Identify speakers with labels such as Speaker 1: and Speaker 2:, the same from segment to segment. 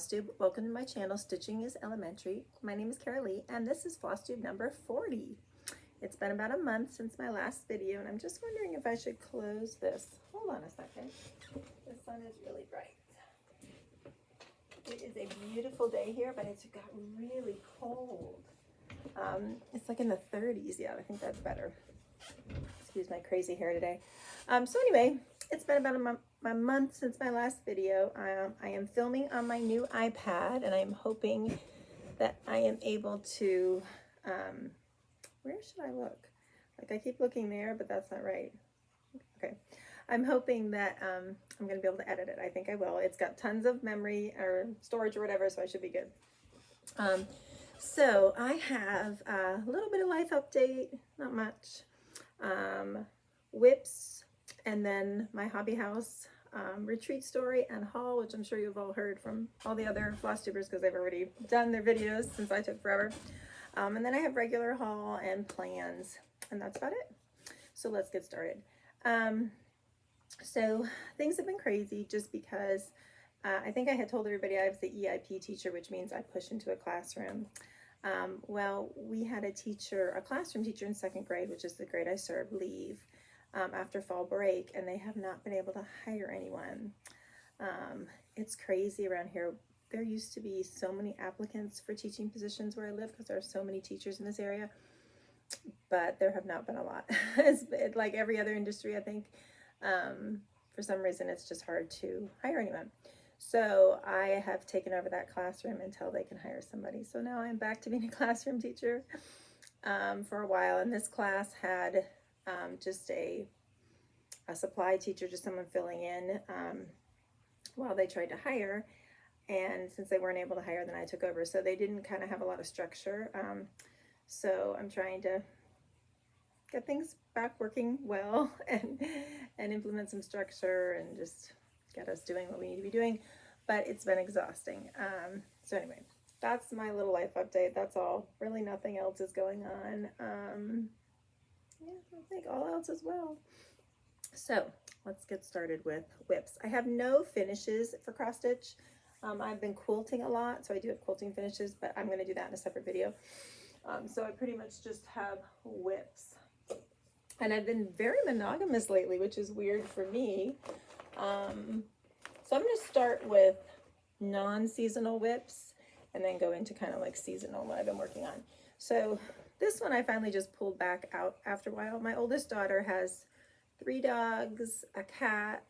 Speaker 1: FlossTube. Welcome to my channel, Stitching is Elementary. My name is Carolee, and this is FlossTube number 40. It's been about a month since my last video, and I'm just wondering if I should close this. Hold on a second. The sun is really bright. It is a beautiful day here, but it's got really cold. It's like in the 30s. Yeah, I think that's better. Excuse my crazy hair today. So anyway, it's been about a month since my last video. I am filming on my new iPad, and I'm hoping that I am able to, where should I look? Like I keep looking there, but that's not right. Okay. I'm hoping that I'm going to be able to edit it. I think I will. It's got tons of memory or storage or whatever, so I should be good. So I have a little bit of life update, not much. Whips, and then my hobby house retreat story and haul, which I'm sure you've all heard from all the other floss tubers because they've already done their videos since I took forever. And then I have regular haul and plans, and that's about it. So let's get started. So things have been crazy just because I think I had told everybody I was the EIP teacher, which means I push into a classroom. Well, we had a classroom teacher in second grade, which is the grade I serve, leave after fall break, and they have not been able to hire anyone. It's crazy around here. There used to be so many applicants for teaching positions where I live because there are so many teachers in this area, but there have not been a lot. It's like every other industry, I think. For some reason, it's just hard to hire anyone. So I have taken over that classroom until they can hire somebody. So now I'm back to being a classroom teacher for a while. And this class had just a supply teacher, just someone filling in while they tried to hire. And since they weren't able to hire, then I took over. So they didn't kind of have a lot of structure. So I'm trying to get things back working well and implement some structure and just get us doing what we need to be doing, but it's been exhausting. So anyway, that's my little life update. That's all. Really nothing else is going on. Yeah, I think all else as well. So let's get started with whips. I have no finishes for cross stitch. I've been quilting a lot, so I do have quilting finishes, but I'm going to do that in a separate video. So I pretty much just have whips. And I've been very monogamous lately, which is weird for me. So I'm going to start with non-seasonal whips and then go into kind of like seasonal, what I've been working on. So this one I finally just pulled back out after a while. My oldest daughter has 3 dogs, a cat.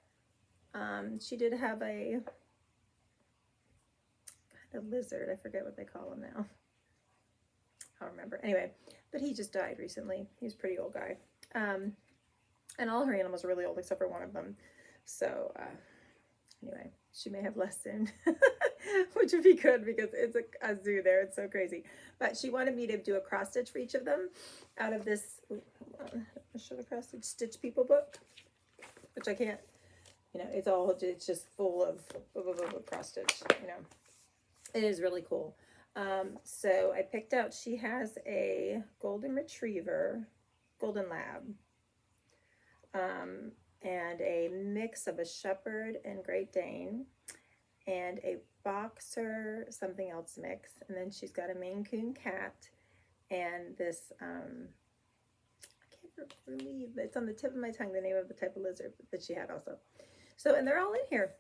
Speaker 1: She did have a kind of lizard. I forget what they call him now. I don't remember. Anyway, but he just died recently. He's a pretty old guy. And all her animals are really old except for one of them. So anyway, she may have less soon, which would be good because it's a zoo there. It's so crazy. But she wanted me to do a cross stitch for each of them out of this show the cross stitch people book, which I can't, it's just full of cross stitch, It is really cool. So I picked out, she has a golden retriever, golden lab, and a mix of a shepherd and Great Dane, and a boxer something else mix, and then she's got a Maine Coon cat, and this I can't believe it's on the tip of my tongue the name of the type of lizard that she had also. So, and they're all in here.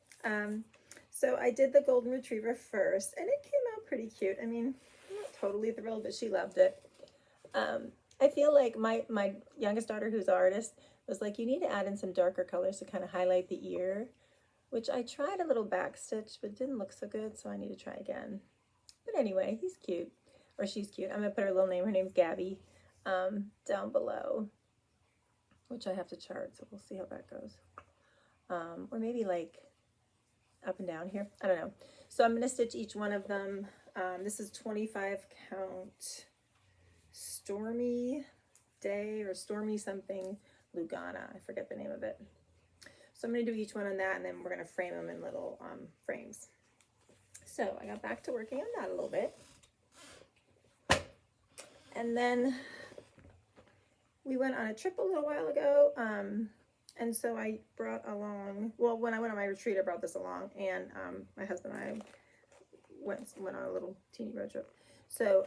Speaker 1: So I did the golden retriever first, and it came out pretty cute. I mean, I'm not totally thrilled, but she loved it. I feel like my youngest daughter, who's an artist, was like, you need to add in some darker colors to kind of highlight the ear, which I tried a little back stitch, but it didn't look so good, so I need to try again. But anyway, he's cute, or she's cute. I'm going to put her little name. Her name's Gabby, down below, which I have to chart, so we'll see how that goes. Or maybe like up and down here. I don't know. So I'm going to stitch each one of them. This is 25 count Stormy Day or Stormy something Lugana. I forget the name of it. So I'm going to do each one on that, and then we're going to frame them in little frames. So I got back to working on that a little bit. And then we went on a trip a little while ago. And so I brought along, well, when I went on my retreat, I brought this along, and my husband and I went on a little teeny road trip. So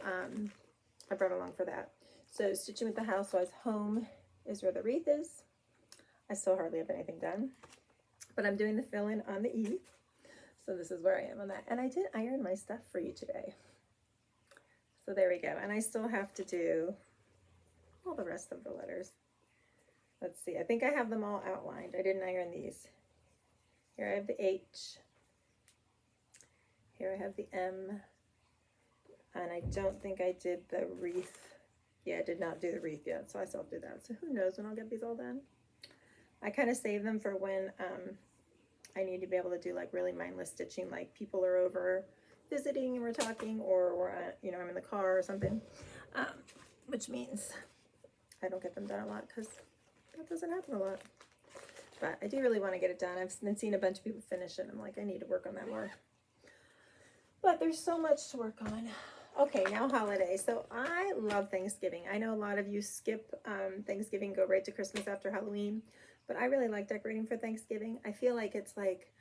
Speaker 1: I brought along for that. So Stitching with the Housewives Home is where the wreath is. I still hardly have anything done, but I'm doing the fill-in on the E. So this is where I am on that. And I did iron my stuff for you today. So there we go. And I still have to do all the rest of the letters. Let's see. I think I have them all outlined. I didn't iron these. Here I have the H. Here I have the M. And I don't think I did the wreath. Yeah, I did not do the wreath yet, so I still have to do that. So who knows when I'll get these all done. I kind of save them for when I need to be able to do like really mindless stitching, like people are over visiting and we're talking, or we're you know, I'm in the car or something, which means I don't get them done a lot because that doesn't happen a lot. But I do really want to get it done. I've been seeing a bunch of people finish it. I'm like, I need to work on that more. But there's so much to work on. Okay, now holidays. So I love Thanksgiving. I know a lot of you skip Thanksgiving, go right to Christmas after Halloween, but I really like decorating for Thanksgiving. I feel like it's like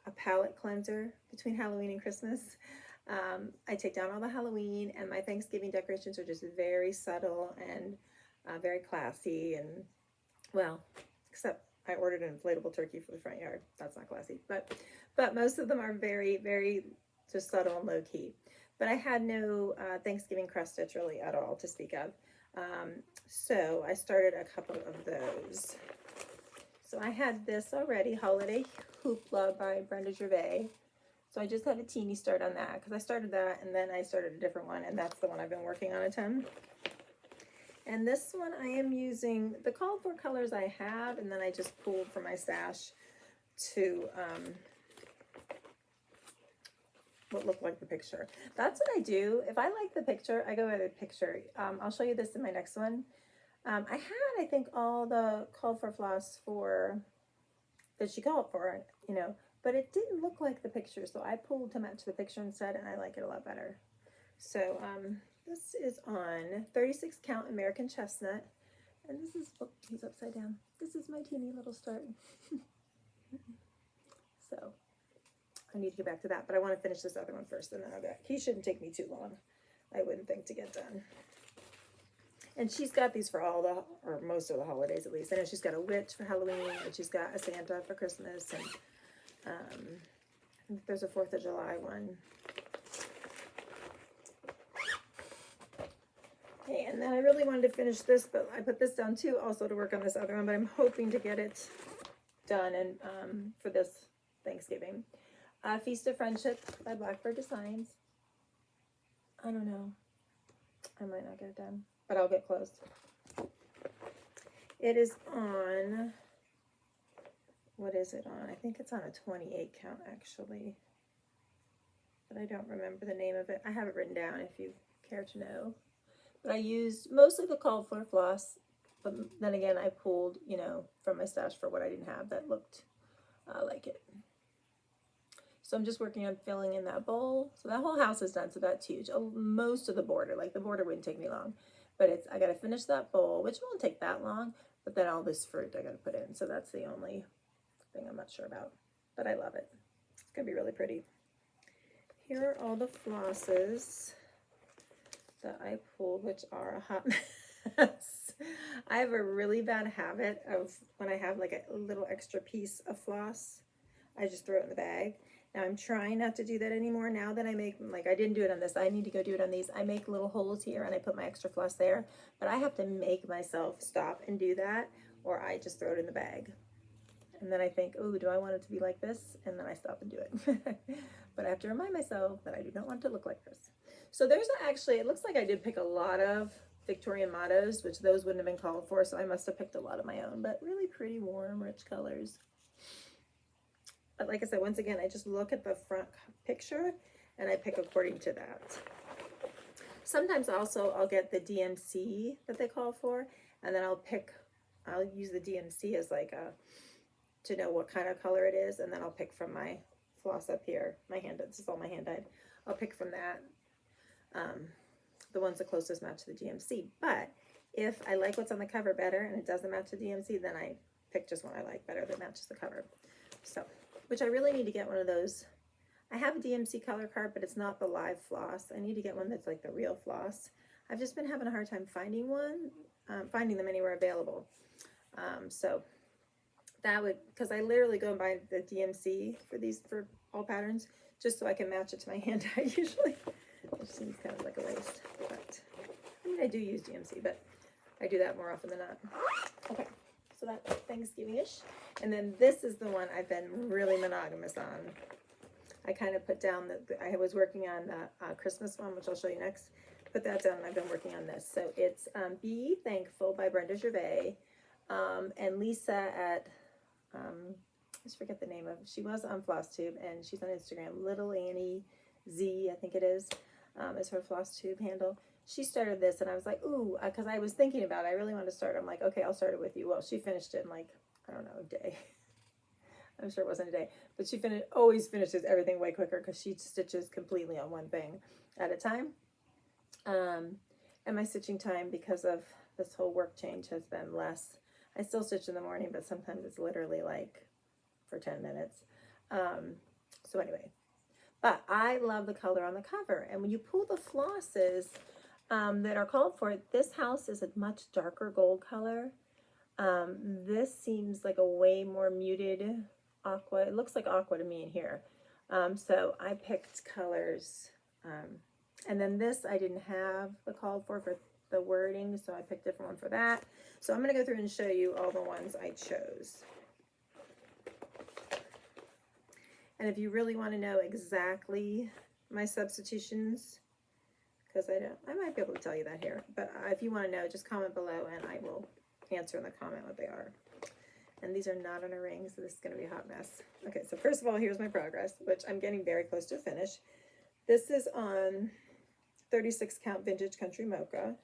Speaker 1: a palette cleanser between Halloween and Christmas. I take down all the Halloween, and my Thanksgiving decorations are just very subtle and very classy. And well, except I ordered an inflatable turkey for the front yard. That's not classy, but most of them are very, very just subtle and low key. But I had no Thanksgiving cross stitch really at all to speak of. So I started a couple of those. So I had this already, Holiday Hoopla by Brenda Gervais. So I just had a teeny start on that because I started that and then I started a different one, and that's the one I've been working on a ton. And this one I am using the called for colors I have, and then I just pulled from my stash to what looked like the picture. That's what I do. If I like the picture, I go by the picture. I'll show you this in my next one. I had, I think, all the called for floss for that she called for, you know, but it didn't look like the picture, so I pulled to match the picture instead, and I like it a lot better. So this is on 36 count American chestnut, and this is, oh, he's upside down. This is my teeny little start. So I need to get back to that, but I want to finish this other one first, and then I'll go back. He shouldn't take me too long, I wouldn't think, to get done. And she's got these for all the, or most of the holidays at least. I know she's got a witch for Halloween, and she's got a Santa for Christmas, and I think there's a 4th of July one. Okay, and then I really wanted to finish this, but I put this down too, also to work on this other one, but I'm hoping to get it done and for this Thanksgiving. Feast of Friendship by Blackbird Designs. I don't know. I might not get it done, but I'll get close. It is on, what is it on? I think it's on a 28 count actually, but I don't remember the name of it. I have it written down if you care to know. But I used mostly the called for floss, but then again I pulled, you know, from my stash for what I didn't have that looked like it. So I'm just working on filling in that bowl. So that whole house is done, so that's huge. Most of the border, like the border wouldn't take me long, but it's, I gotta finish that bowl, which won't take that long, but then all this fruit I gotta put in. So that's the only thing I'm not sure about, but I love it. It's gonna be really pretty. Here are all the flosses that I pulled, which are a hot mess. I have a really bad habit of when I have like a little extra piece of floss, I just throw it in the bag. Now I'm trying not to do that anymore. Now that I make, like I didn't do it on this, I need to go do it on these. I make little holes here and I put my extra floss there, but I have to make myself stop and do that, or I just throw it in the bag. And then I think, oh, do I want it to be like this? And then I stop and do it. But I have to remind myself that I do not want it to look like this. So there's actually, it looks like I did pick a lot of Victorian mottos, which those wouldn't have been called for, so I must have picked a lot of my own, but really pretty, warm, rich colors. But like I said, once again, I just look at the front picture and I pick according to that. Sometimes also I'll get the DMC that they call for, and then I'll use the DMC as like a, to know what kind of color it is, and then I'll pick from my floss up here, my hand, this is all my hand dyed. I'll pick from that, the ones the closest match to the DMC. But if I like what's on the cover better and it doesn't match the DMC, then I pick just one I like better that matches the cover. So, which I really need to get one of those. I have a DMC color card, but it's not the live floss. I need to get one that's like the real floss. I've just been having a hard time finding one, finding them anywhere available. So that would, because I literally go and buy the DMC for these, for all patterns, just so I can match it to my hand dye usually, which seems kind of like a waste. But I mean, I do use DMC, but I do that more often than not. Okay, so that's Thanksgiving-ish. And then this is the one I've been really monogamous on. I kind of put down that I was working on the Christmas one, which I'll show you next. Put that down, and I've been working on this. So it's Be Thankful by Brenda Gervais, and Lisa at, I just forget the name of, she was on FlossTube, and she's on Instagram, Little Annie Z, I think it is her FlossTube handle. She started this, and I was like, ooh, because I was thinking about it. I really wanted to start. I'm like, okay, I'll start it with you. Well, she finished it in like, I don't know, a day. I'm sure it wasn't a day, but she always finishes everything way quicker because she stitches completely on one thing at a time. And my stitching time, because of this whole work change, has been less. I still stitch in the morning, but sometimes it's literally like for 10 minutes. So anyway, but I love the color on the cover. And when you pull the flosses that are called for, this house is a much darker gold color. This seems like a way more muted aqua. It looks like aqua to me in here. So I picked colors. And then this I didn't have the called for the wording, so I picked a different one for that. So I'm going to go through and show you all the ones I chose. And if you really want to know exactly my substitutions, because I might be able to tell you that here, but if you want to know, just comment below and I will answer in the comment what they are. And these are not on a ring, so this is going to be a hot mess. Okay, so first of all, here's my progress, which I'm getting very close to finish. This is on 36 count vintage country mocha.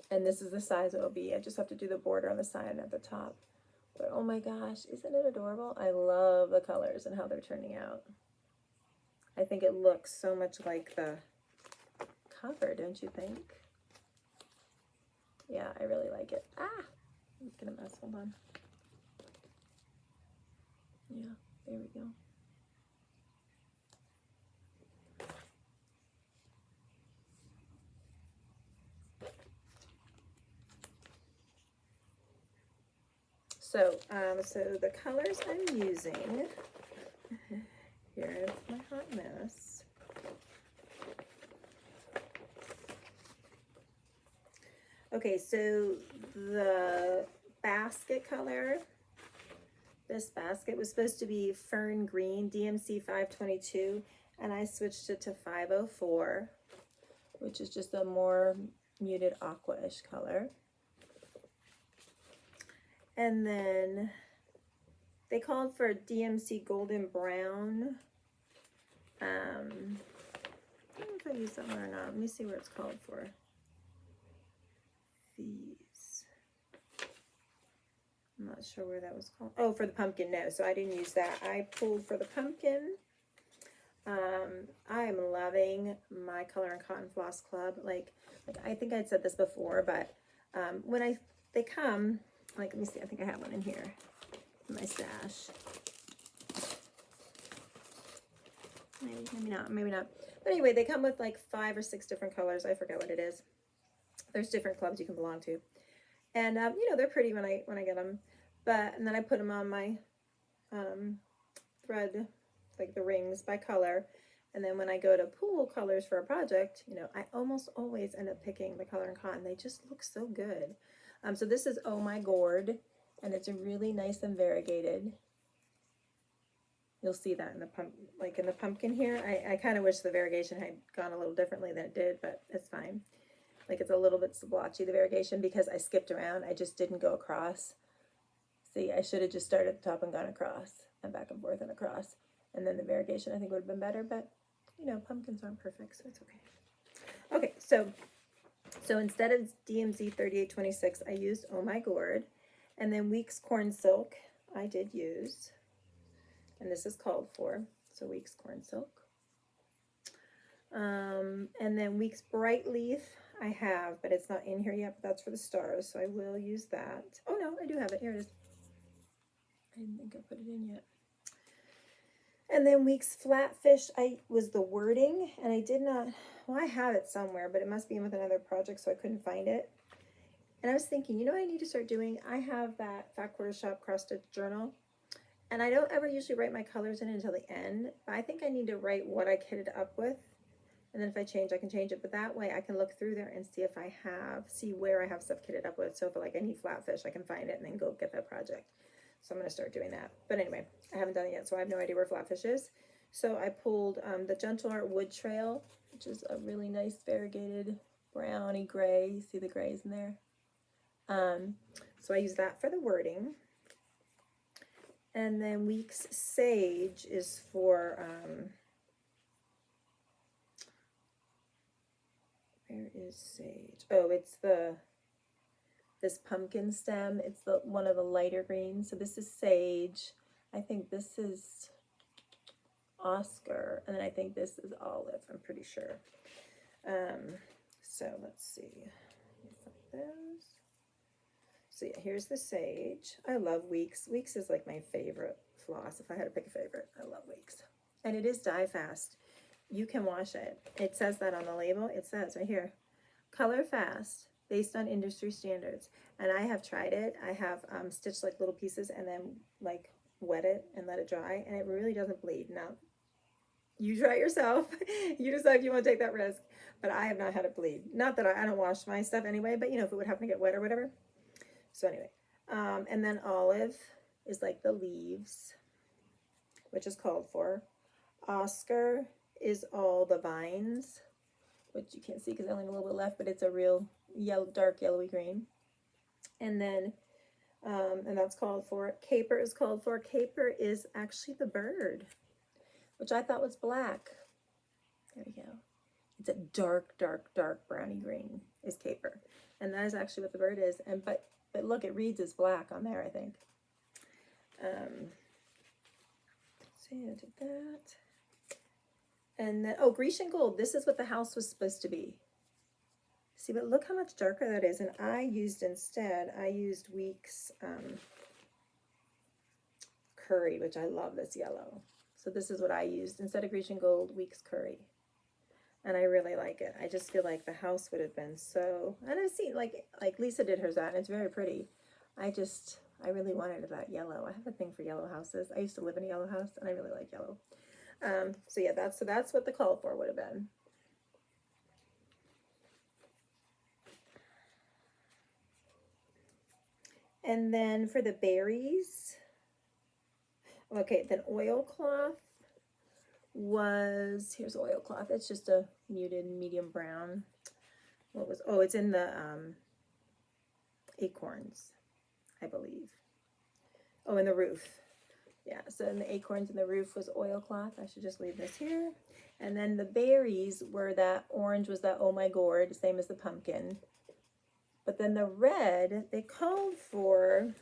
Speaker 1: And this is the size it will be. I just have to do the border on the side and at the top. But oh my gosh, isn't it adorable? I love the colors and how they're turning out. I think it looks so much like the cover, don't you think? Yeah, I really like it. Ah, I'm making a mess, hold on. Yeah, there we go. So, so the colors I'm using, here's my hot mess. Okay, so the basket color, this basket was supposed to be Fern Green, DMC 522, and I switched it to 504, which is just a more muted aqua-ish color. And then they called for DMC Golden Brown. I don't know if I used that one or not. Let me see where it's called for. These. I'm not sure where that was called. Oh, for the pumpkin, no. So I didn't use that. I pulled for the pumpkin. I am loving my Color and Cotton Floss Club. Like I think I'd said this before, but when they come, like, let me see, I think I have one in here in my stash. Maybe not. But anyway, they come with like 5 or 6 different colors. I forget what it is. There's different clubs you can belong to. And, you know, they're pretty when I get them. And then I put them on my thread, like the rings by color. And then when I go to pull colors for a project, you know, I almost always end up picking the Color and Cotton. They just look so good. So this is Oh My Gourd, and it's really nice and variegated. You'll see that in the pumpkin here. I kind of wish the variegation had gone a little differently than it did, but it's fine. Like it's a little bit splotchy, the variegation, because I skipped around. I just didn't go across. See, I should have just started at the top and gone across and back and forth and across. And then the variegation I think would have been better, but you know, pumpkins aren't perfect, so it's okay. Okay, so instead of DMZ 3826, I used Oh My Gourd. And then Weeks Corn Silk I did use. And this is called for. So Weeks Corn Silk. And then Weeks Bright Leaf I have, but it's not in here yet, but that's for the stars. So I will use that. Oh no, I do have it. Here it is. I didn't think I put it in yet. And then Weeks Flatfish, I was the wording, and I did not, well, I have it somewhere, but it must be in with another project, so I couldn't find it. And I was thinking, you know what I need to start doing? I have that Fat Quarter Shop cross stitch journal, and I don't ever usually write my colors in until the end, but I think I need to write what I kitted up with, and then if I change, I can change it, but that way I can look through there and see if I have, see where I have stuff kitted up with, so if like I need Flatfish, I can find it and then go get that project. So I'm going to start doing that. But anyway, I haven't done it yet, so I have no idea where Flatfish is. So I pulled the Gentle Art Wood Trail, which is a really nice variegated browny gray. You see the grays in there? So I use that for the wording. And then Weeks Sage is for, where is Sage? Oh, it's this pumpkin stem. It's the one of the lighter greens. So this is Sage. I think this is Oscar, and then I think this is Olive. I'm pretty sure. So let's see. Those. So yeah, here's the Sage. I love Weeks. Weeks is like my favorite floss. If I had to pick a favorite, I love Weeks. And it is dye fast. You can wash it. It says that on the label. It says right here, color fast, based on industry standards. And I have tried it. I have stitched like little pieces and then like wet it and let it dry, and it really doesn't bleed. Now, you try it yourself. You decide if you want to take that risk, but I have not had it bleed. Not that I don't wash my stuff anyway, but you know, if it would happen to get wet or whatever. So anyway, and then Olive is like the leaves, which is called for. Oscar is all the vines, which you can't see because I only have a little bit left, but it's a real yellow, dark yellowy green. And then, and that's called for. Caper is called for. Caper is actually the bird, which I thought was black. There we go. It's a dark, dark, dark browny green is caper. And that is actually what the bird is. And but look, it reads as black on there, I think. See, I did that. And then, oh, Grecian Gold. This is what the house was supposed to be. See, but look how much darker that is. And I used Weeks Curry, which I love this yellow. So this is what I used. Instead of Grecian Gold, Weeks Curry. And I really like it. I just feel like the house would have been so, and I've seen like Lisa did hers out, and it's very pretty. I really wanted that yellow. I have a thing for yellow houses. I used to live in a yellow house, and I really like yellow. So yeah, that's what the call for would have been. And then for the berries, okay, then oilcloth was, here's oilcloth. It's just a muted medium brown. What was, oh, it's in the acorns, I believe. Oh, in the roof. Yeah, so in the acorns and the roof was oilcloth. I should just leave this here. And then the berries were that orange was that Oh My Gourd, same as the pumpkin. But then the red, they called for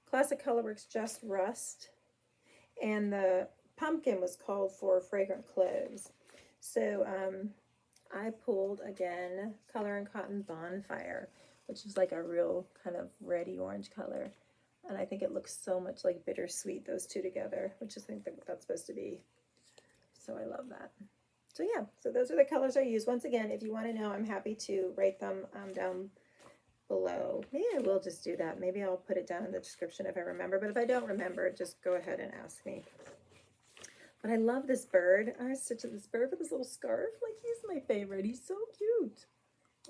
Speaker 1: Classic Colorworks Just Rust. And the pumpkin was called for Fragrant Cloves. So I pulled, again, Color and Cotton Bonfire, which is like a real kind of reddy orange color. And I think it looks so much like Bittersweet, those two together, which is I think that's supposed to be. So I love that. So yeah, so those are the colors I use. Once again, if you want to know, I'm happy to write them down below. Maybe I will just do that. Maybe I'll put it down in the description if I remember. But if I don't remember, just go ahead and ask me. But I love this bird. I stitched this bird with this little scarf. Like, he's my favorite. He's so cute.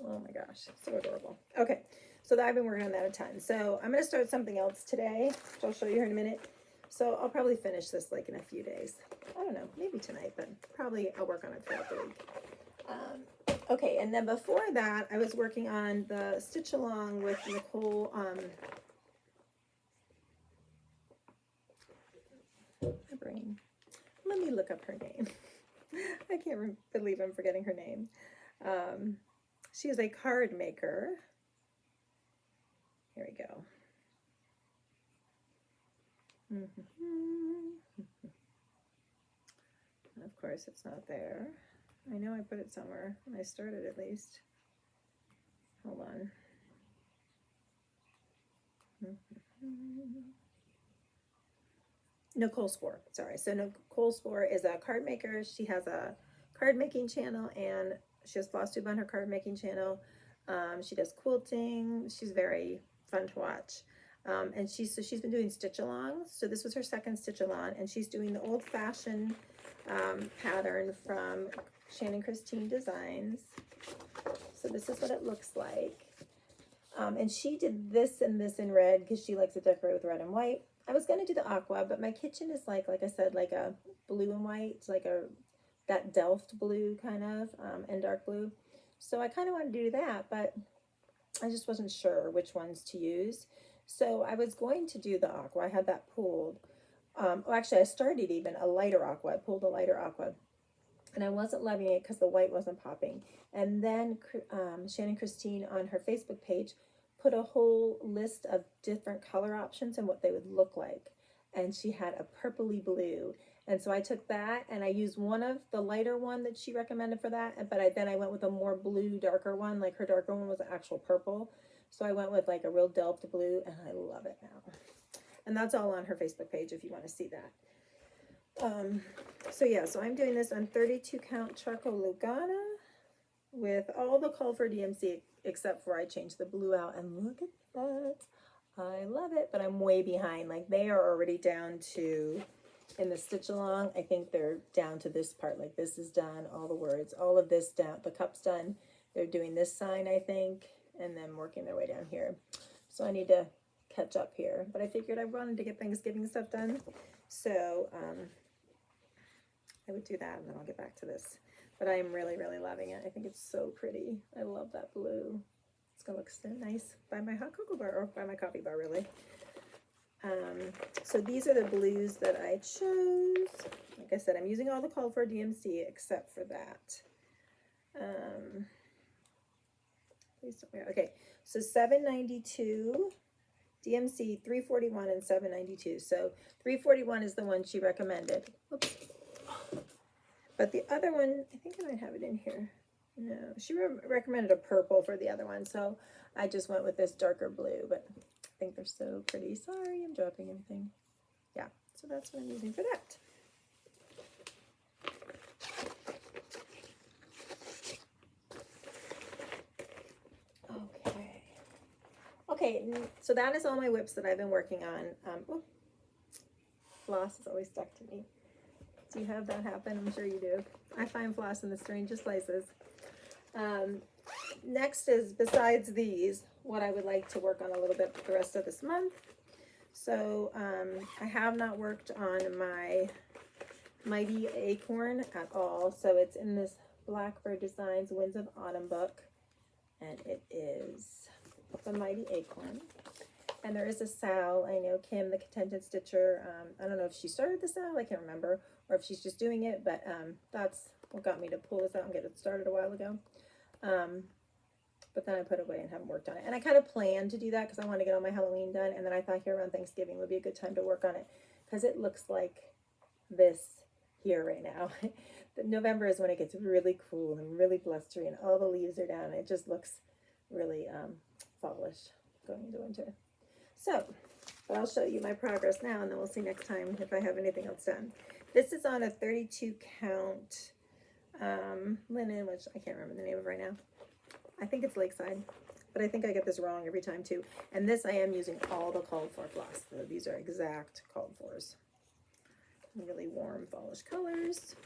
Speaker 1: Oh my gosh, so adorable. Okay, so I've been working on that a ton. So I'm going to start something else today, which I'll show you here in a minute. So I'll probably finish this like in a few days. I don't know, maybe tonight, but probably I'll work on it throughout the week. Okay, and then before that, I was working on the Stitch Along with Nicole. My brain. Let me look up her name. I can't believe I'm forgetting her name. She is a card maker. Here we go. Of course, it's not there. I know I put it somewhere. I started at least. Hold on. Nicole Spore, sorry. So Nicole Spore is a card maker. She has a card making channel, and she has floss tube on her card making channel. She does quilting. She's very fun to watch. And she's been doing stitch alongs. So this was her second stitch along, and she's doing the old fashioned pattern from Shannon Christine Designs. So this is what it looks like. And she did this and this in red because she likes to decorate with red and white. I was going to do the aqua, but my kitchen is like I said, like a blue and white. It's like that Delft blue kind of, and dark blue. So I kind of wanted to do that, but I just wasn't sure which ones to use. So I was going to do the aqua. I had that pulled. Well, actually, I started even a lighter aqua. I pulled a lighter aqua, and I wasn't loving it because the white wasn't popping. And then Shannon Christine on her Facebook page put a whole list of different color options and what they would look like. And she had a purpley blue. And so I took that and I used one of the lighter one that she recommended for that. But then I went with a more blue, darker one. Like her darker one was an actual purple. So I went with like a real Delft blue, and I love it now. And that's all on her Facebook page if you want to see that. So yeah, so I'm doing this on 32 count charcoal Lugana with all the call for DMC except for I changed the blue out, and look at that. I love it, but I'm way behind. Like they are already down to, in the stitch along, I think they're down to this part. Like this is done, all the words, all of this down, the cup's done. They're doing this sign, I think, and then working their way down here. So I need to catch up here, but I figured I wanted to get Thanksgiving stuff done. So, I would do that, and then I'll get back to this. But I am really, really loving it. I think it's so pretty. I love that blue. It's gonna look so nice by my hot cocoa bar, or by my coffee bar, really. So these are the blues that I chose. Like I said, I'm using all the call for DMC except for that. Okay, so 792 DMC, 341, and 792. So 341 is the one she recommended. Oops. But the other one, I think I might have it in here. No, she recommended a purple for the other one, so I just went with this darker blue, but I think they're so pretty. Sorry, I'm dropping everything. Yeah, so that's what I'm using for that. Okay, so that is all my whips that I've been working on. Floss is always stuck to me. Do you have that happen? I'm sure you do. I find floss in the strangest places. Next is, besides these, what I would like to work on a little bit for the rest of this month. So I have not worked on my Mighty Acorn at all. So it's in this Blackbird Designs Winds of Autumn book. And it is the Mighty Acorn. And there is a Sal. I know Kim, the Contented Stitcher. I don't know if she started the Sal, I can't remember, or if she's just doing it, but that's what got me to pull this out and get it started a while ago. But then I put it away and haven't worked on it. And I kind of planned to do that because I want to get all my Halloween done. And then I thought here around Thanksgiving would be a good time to work on it because it looks like this here right now. November is when it gets really cool and really blustery and all the leaves are down. It just looks really fallish going into winter. So, but I'll show you my progress now, and then we'll see next time if I have anything else done. This is on a 32 count linen, which I can't remember the name of right now. I think it's Lakeside, but I think I get this wrong every time too. And this I am using all the called for floss. So these are exact called fors. Really warm fallish colors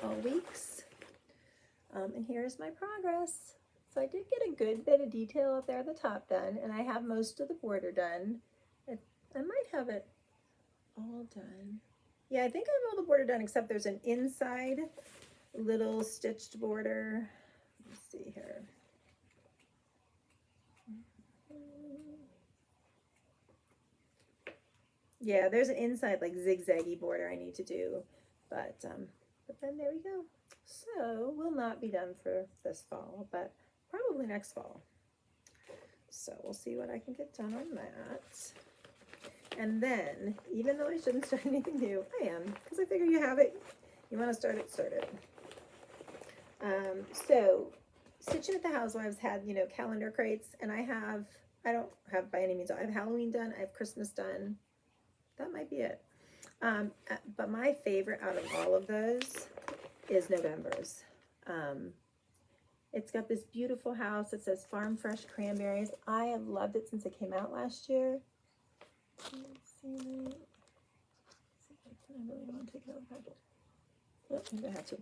Speaker 1: all weeks. And here's my progress. So I did get a good bit of detail up there at the top done, and I have most of the border done. I might have it all done. Yeah, I think I have all the border done, except there's an inside little stitched border. Let's see here. Yeah, there's an inside like zigzaggy border I need to do, but then there we go. So we'll not be done for this fall, but probably next fall. So we'll see what I can get done on that. And then, even though I shouldn't start anything new, I am, because I figure you have it. You want to start it, start it. So Stitching at the Housewives had, you know, calendar crates, and I don't have by any means, I have Halloween done, I have Christmas done. That might be it. But my favorite out of all of those is November's. It's got this beautiful house. It says Farm Fresh Cranberries. I have loved it since it came out last year. Let's see. I really want to take it out of the packet. Oh, maybe I have to.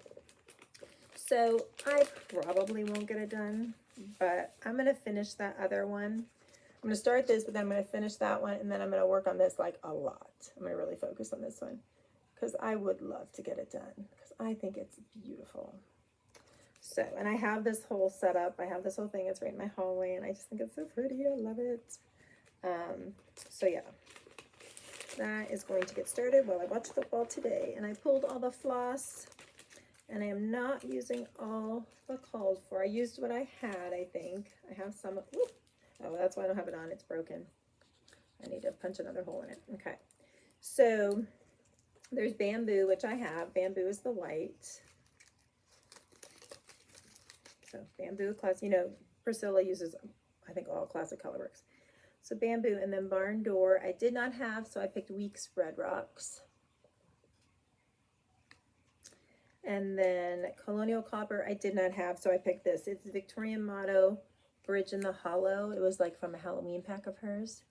Speaker 1: So I probably won't get it done, but I'm going to finish that other one. I'm going to start this, but then I'm going to finish that one, and then I'm going to work on this like a lot. I'm going to really focus on this one because I would love to get it done because I think it's beautiful. So, and I have this whole setup. I have this whole thing. It's right in my hallway, and I just think it's so pretty. I love it. So yeah, that is going to get started while I watch football today. And I pulled all the floss, and I am not using all the called for. I used what I had, I think. I have some. Ooh, oh, that's why I don't have it on. It's broken. I need to punch another hole in it. Okay. So there's bamboo, which I have. Bamboo is the white. So bamboo class, you know, Priscilla uses, I think, all classic colorworks. So bamboo, and then barn door I did not have, so I picked Weeks Red Rocks. And then colonial copper I did not have, so I picked this. It's Victorian Motto Bridge in the Hollow. It was like from a Halloween pack of hers.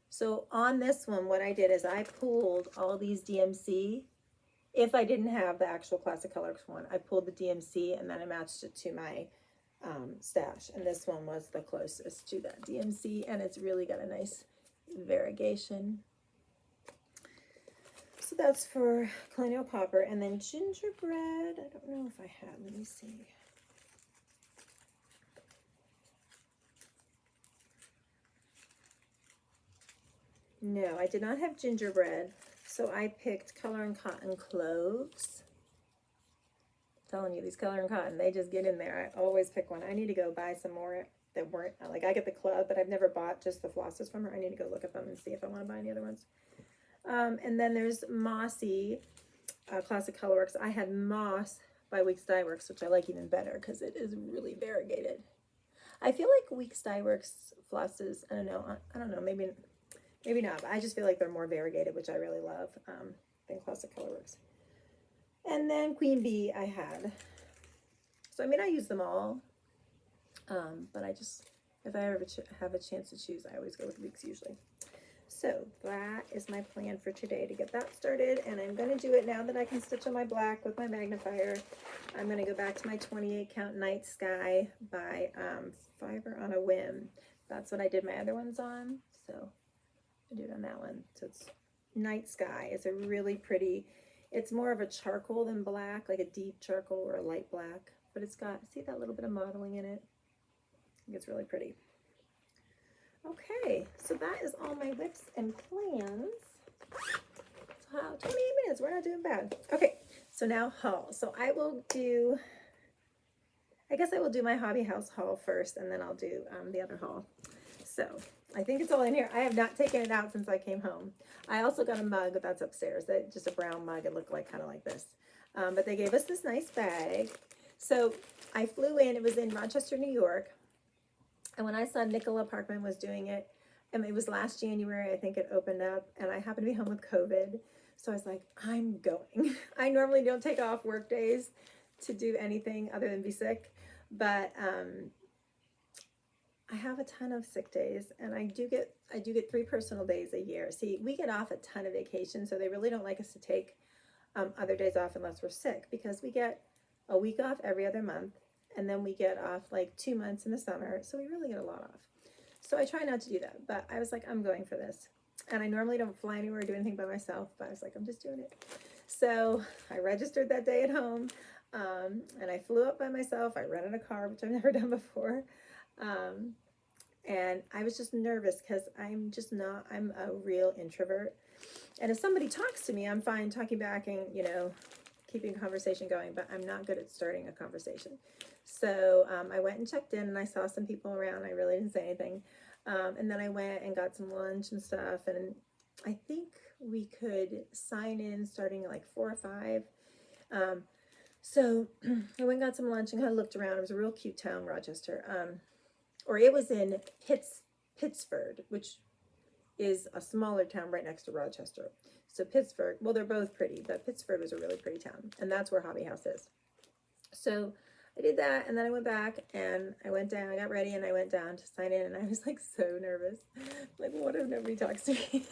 Speaker 1: So on this one, what I did is I pulled all these DMC. If I didn't have the actual classic colorworks one, I pulled the DMC and then I matched it to my stash, and this one was the closest to that DMC, and it's really got a nice variegation. So that's for colonial copper. And then gingerbread, I don't know if I had, let me see. No, I did not have gingerbread, so I picked Color and Cotton cloves. Telling you, these Color and Cotton, they just get in there. I always pick one. I need to go buy some more that weren't, like, I get the club, but I've never bought just the flosses from her. I need to go look at them and see if I want to buy any other ones. And then there's Mossy Classic Colorworks. I had Moss by Weeks Dye Works, which I like even better because it is really variegated. I feel like Weeks Dye Works flosses, I don't know, maybe not, but I just feel like they're more variegated, which I really love, than Classic Colorworks. And then Queen Bee I had. So, I mean, I use them all. But I just, if I ever have a chance to choose, I always go with Weeks usually. So that is my plan for today, to get that started. And I'm going to do it now that I can stitch on my black with my magnifier. I'm going to go back to my 28 count Night Sky by Fiber on a Whim. That's what I did my other ones on. So I do it on that one. So it's Night Sky. It's a really pretty, it's more of a charcoal than black, like a deep charcoal or a light black, but it's got, see that little bit of modeling in it? I think it's really pretty. Okay, so that is all my whips and plans. So 28 minutes, we're not doing bad. Okay, so now haul. So I guess I will do my hobby house haul first, and then I'll do the other haul. So I think it's all in here. I have not taken it out since I came home. I also got a mug, but that's upstairs. Just a brown mug. It looked like kind of like this. But they gave us this nice bag. So I flew in. It was in Rochester, New York. And when I saw Nicola Parkman was doing it, and it was last January, I think it opened up, and I happened to be home with COVID. So I was like, I'm going. I normally don't take off work days to do anything other than be sick. But I have a ton of sick days, and I do get 3 personal days a year. See, we get off a ton of vacation, so they really don't like us to take other days off unless we're sick, because we get a week off every other month, and then we get off like 2 months in the summer, so we really get a lot off. So I try not to do that, but I was like, I'm going for this. And I normally don't fly anywhere or do anything by myself, but I was like, I'm just doing it. So I registered that day at home, and I flew up by myself. I rented a car, which I've never done before. And I was just nervous because I'm a real introvert. And if somebody talks to me, I'm fine talking back and, keeping a conversation going, but I'm not good at starting a conversation. So I went and checked in, and I saw some people around. I really didn't say anything. And then I went and got some lunch and stuff. And I think we could sign in starting at like 4 or 5. So I went and got some lunch and kind of looked around. It was a real cute town, Rochester. Or it was in Pittsford, which is a smaller town right next to Rochester. So Pittsburgh, well, they're both pretty, but Pittsburgh is a really pretty town, and that's where Hobby House is. So I did that, and then I went back and I went down, I got ready, and I went down to sign in, and I was like so nervous. Like, what if nobody talks to me?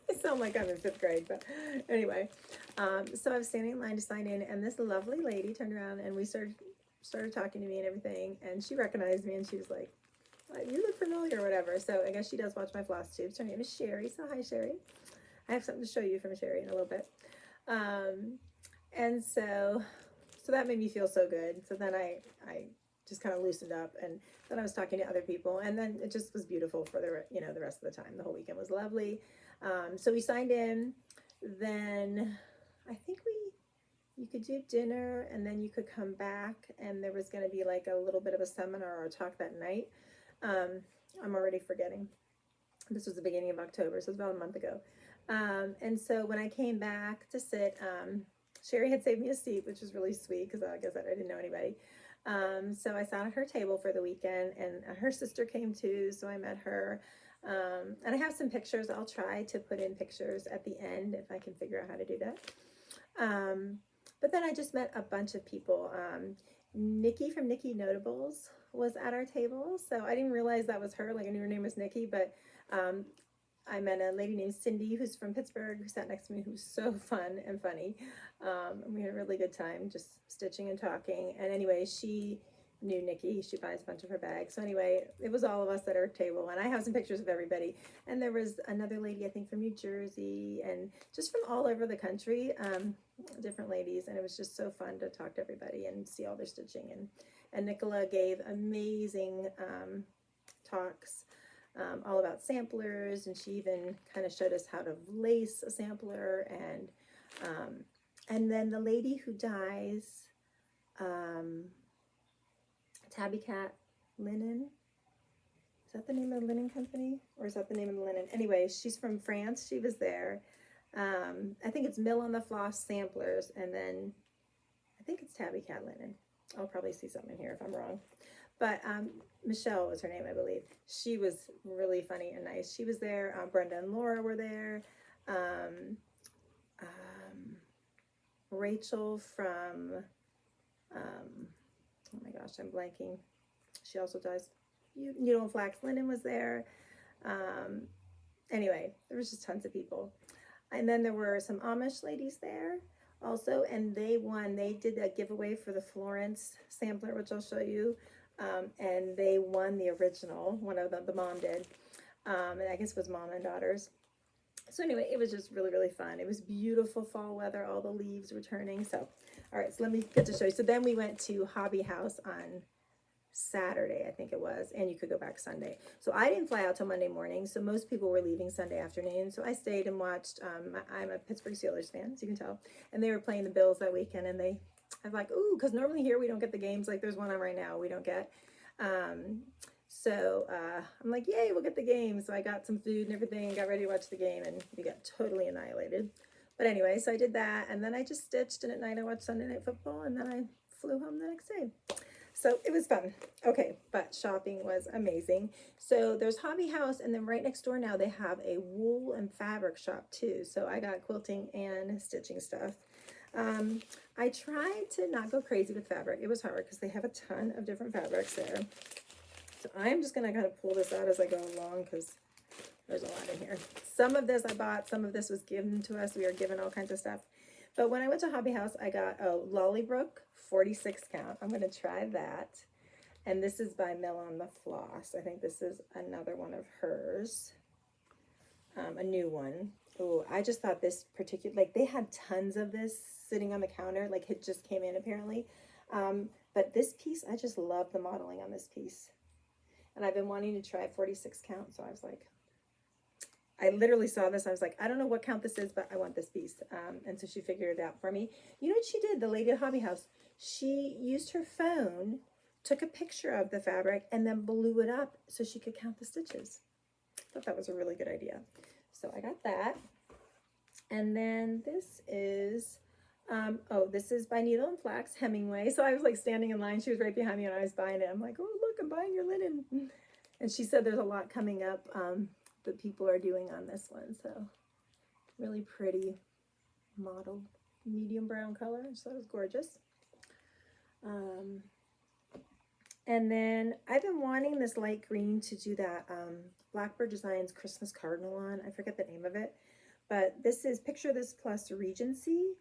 Speaker 1: I sound like I'm in 5th grade, but anyway. So I was standing in line to sign in, and this lovely lady turned around, and we started talking to me and everything, and she recognized me, and she was like, you look familiar or whatever. So I guess she does watch my floss tubes. Her name is Sherry. So hi, Sherry. I have something to show you from Sherry in a little bit. And so that made me feel so good. So then I just kind of loosened up, and then I was talking to other people, and then it just was beautiful for the rest of the time. The whole weekend was lovely. So we signed in. Then I think you could do dinner, and then you could come back, and there was going to be like a little bit of a seminar or a talk that night. I'm already forgetting. This was the beginning of October, so it was about a month ago. And so when I came back to sit, Sherry had saved me a seat, which was really sweet because like I said, I didn't know anybody. So I sat at her table for the weekend, and her sister came too, so I met her. And I have some pictures. I'll try to put in pictures at the end if I can figure out how to do that. But then I just met a bunch of people. Nikki from Nikki Notables was at our table, so I didn't realize that was her. Like, I knew her name was Nikki, but I met a lady named Cindy who's from Pittsburgh who sat next to me, who's so fun and funny. And we had a really good time just stitching and talking. And anyway, she knew Nikki. She buys a bunch of her bags. So anyway, it was all of us at our table, and I have some pictures of everybody. And there was another lady, I think from New Jersey, and just from all over the country, different ladies. And it was just so fun to talk to everybody and see all their stitching. And Nicola gave amazing talks all about samplers, and she even kind of showed us how to lace a sampler. And then the lady who dyes Tabby Cat Linen, is that the name of the linen company, or is that the name of the linen? Anyway, she's from France. She was there. I think it's Mill on the Floss samplers, and then I think it's Tabby Cat Linen. I'll probably see something in here if I'm wrong. But Michelle was her name, I believe. She was really funny and nice. She was there. Brenda and Laura were there. Rachel from, oh my gosh, I'm blanking. She also does Needle and Flax Linen was there. Anyway, there was just tons of people. And then there were some Amish ladies there also, and they did a giveaway for the Florence sampler, which I'll show you. And they won the original. One of them, the mom did. And I guess it was mom and daughters. So anyway, it was just really, really fun. It was beautiful fall weather. All the leaves were turning. So, all right, so let me get to show you. So then we went to Hobby House on Saturday, I think it was, and you could go back Sunday. So I didn't fly out till Monday morning, so most people were leaving Sunday afternoon. So I stayed and watched. I'm a Pittsburgh Steelers fan, as you can tell, and they were playing the Bills that weekend, and I was like, ooh, because normally here we don't get the games. Like there's one on right now we don't get. So I'm like, yay, we'll get the game. So I got some food and everything, got ready to watch the game, and we got totally annihilated. But anyway, so I did that, and then I just stitched, and at night I watched Sunday Night Football, and then I flew home the next day. So it was fun. Okay, but shopping was amazing. So there's Hobby House, and then right next door now they have a wool and fabric shop too. So I got quilting and stitching stuff. I tried to not go crazy with fabric. It was hard because they have a ton of different fabrics there. So I'm just going to kind of pull this out as I go along because there's a lot in here. Some of this I bought. Some of this was given to us. We were given all kinds of stuff. But when I went to Hobby House, I got a Lollybrook 46 count. I'm going to try that. And this is by Mill on the Floss. I think this is another one of hers. A new one. Oh, I just thought this particular, like they had tons of this sitting on the counter, like it just came in apparently. But this piece, I just love the modeling on this piece. And I've been wanting to try 46 count, so I was like, I literally saw this. I was like, I don't know what count this is, but I want this piece. And so she figured it out for me. You know what she did? The lady at Hobby House, she used her phone, took a picture of the fabric, and then blew it up so she could count the stitches. I thought that was a really good idea. So I got that. And then this is, this is by Needle and Flax, Hemingway. So I was like standing in line. She was right behind me and I was buying it. I'm like, oh, look, I'm buying your linen. And she said there's a lot coming up. that people are doing on this one. So really pretty mottled medium brown color. So that was gorgeous. And then I've been wanting this light green to do that Blackbird Designs Christmas Cardinal on. I forget the name of it. But this is Picture This Plus Regency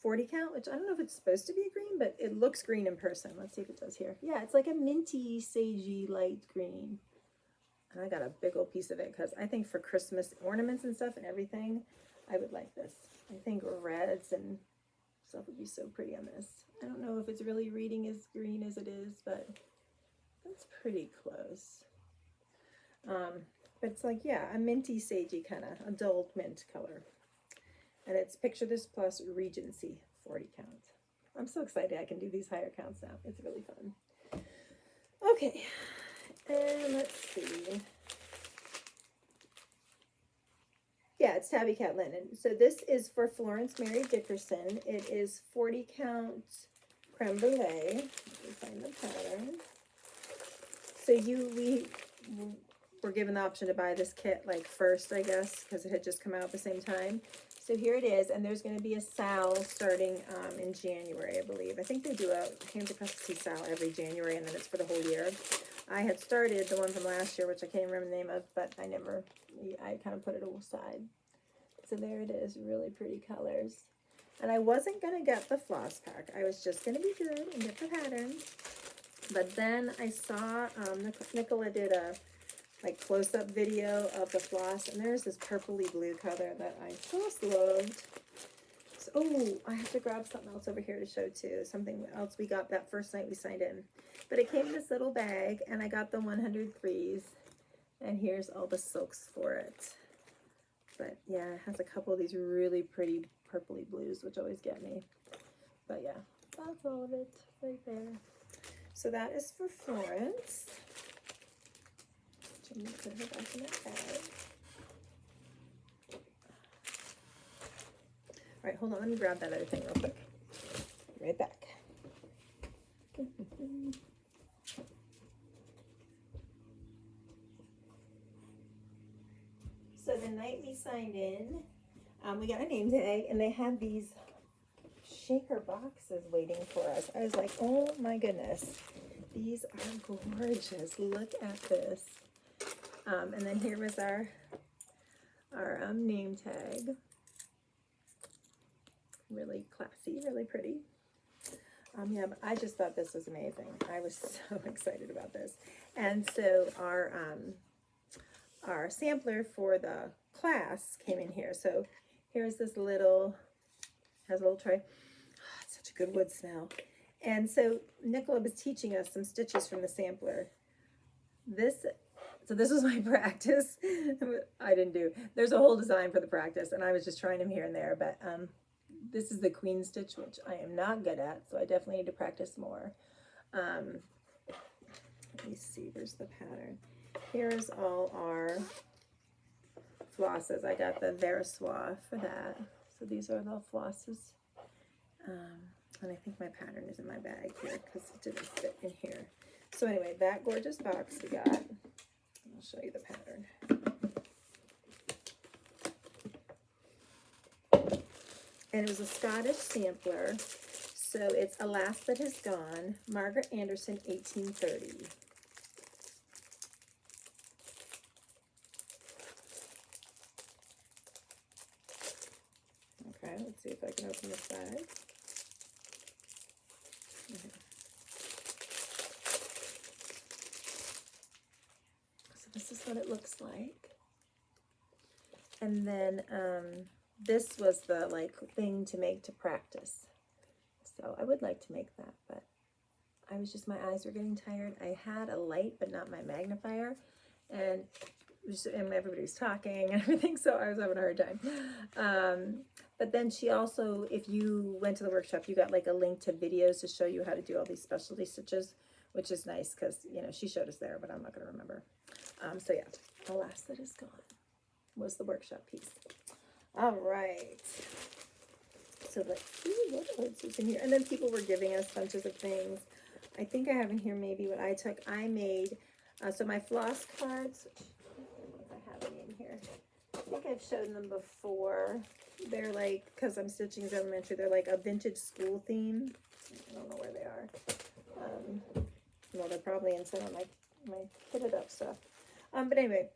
Speaker 1: 40 count, which I don't know if it's supposed to be green, but it looks green in person. Let's see if it does here. Yeah, it's like a minty, sagey, light green. And I got a big old piece of it because I think for Christmas ornaments and stuff and everything, I would like this. I think reds and stuff would be so pretty on this. I don't know if it's really reading as green as it is, but that's pretty close. But it's like, yeah, a minty, sagey kind of adult mint color. And it's Picture This Plus Regency 40 count. I'm so excited I can do these higher counts now. It's really fun. Okay, and let's see. Yeah, it's Tabby Cat Linen. So this is for Florence Mary Dickerson. It is 40 count creme brulee. Let me find the pattern. So we were given the option to buy this kit like first, I guess, because it had just come out at the same time. So here it is, and there's going to be a sale starting in January, I believe. I think they do a Hands of Custody sale every January, and then it's for the whole year. I had started the one from last year, which I can't remember the name of, but I kind of put it aside. So there it is, really pretty colors. And I wasn't going to get the floss pack. I was just going to be good and get the pattern. But then I saw Nicola did a close-up video of the floss, and there's this purpley blue color that I just loved. So, oh, I have to grab something else over here to show too. Something else we got that first night we signed in. But it came in this little bag, and I got the 103s, and here's all the silks for it. But yeah, it has a couple of these really pretty purpley blues, which always get me. But yeah, that's all of it right there. So that is for Florence. Let me put her back in that bag. All right, hold on. Let me grab that other thing real quick. Be right back. So the night we signed in, we got a name tag, and they had these shaker boxes waiting for us. I was like, oh my goodness, these are gorgeous. Look at this. And then here was our name tag. Really classy, really pretty. Yeah, but I just thought this was amazing. I was so excited about this. And so our sampler for the class came in here. So here's this little, has a little tray. Oh, it's such a good wood smell. And so Nicola was teaching us some stitches from the sampler. So this was my practice. I didn't do, there's a whole design for the practice, and I was just trying them here and there, but this is the queen stitch, which I am not good at, so I definitely need to practice more. Let me see, where's the pattern? Here's all our flosses. I got the Versoix for that. So these are the flosses. And I think my pattern is in my bag here because it didn't fit in here. So anyway, that gorgeous box we got. I'll show you the pattern. And it was a Scottish sampler. So it's A Lass That Has Gone, Margaret Anderson, 1830. Okay, let's see if I can open this bag. Okay. So this is what it looks like. And then this was the thing to make to practice. So I would like to make that, but my eyes were getting tired. I had a light, but not my magnifier. And everybody was talking and everything, so I was having a hard time. But then she also, if you went to the workshop, you got a link to videos to show you how to do all these specialty stitches, which is nice because, she showed us there, but I'm not going to remember. So yeah, A Lass That Is Gone was the workshop piece. All right. So let's see what else is in here. And then people were giving us bunches of things. I think I have in here maybe what I took. I made, so my floss cards, I here. I think I've shown them before. They're like, because I'm stitching as elementary, they're like a vintage school theme. I don't know where they are. Well, they're probably in some of my kitted up stuff. But anyway,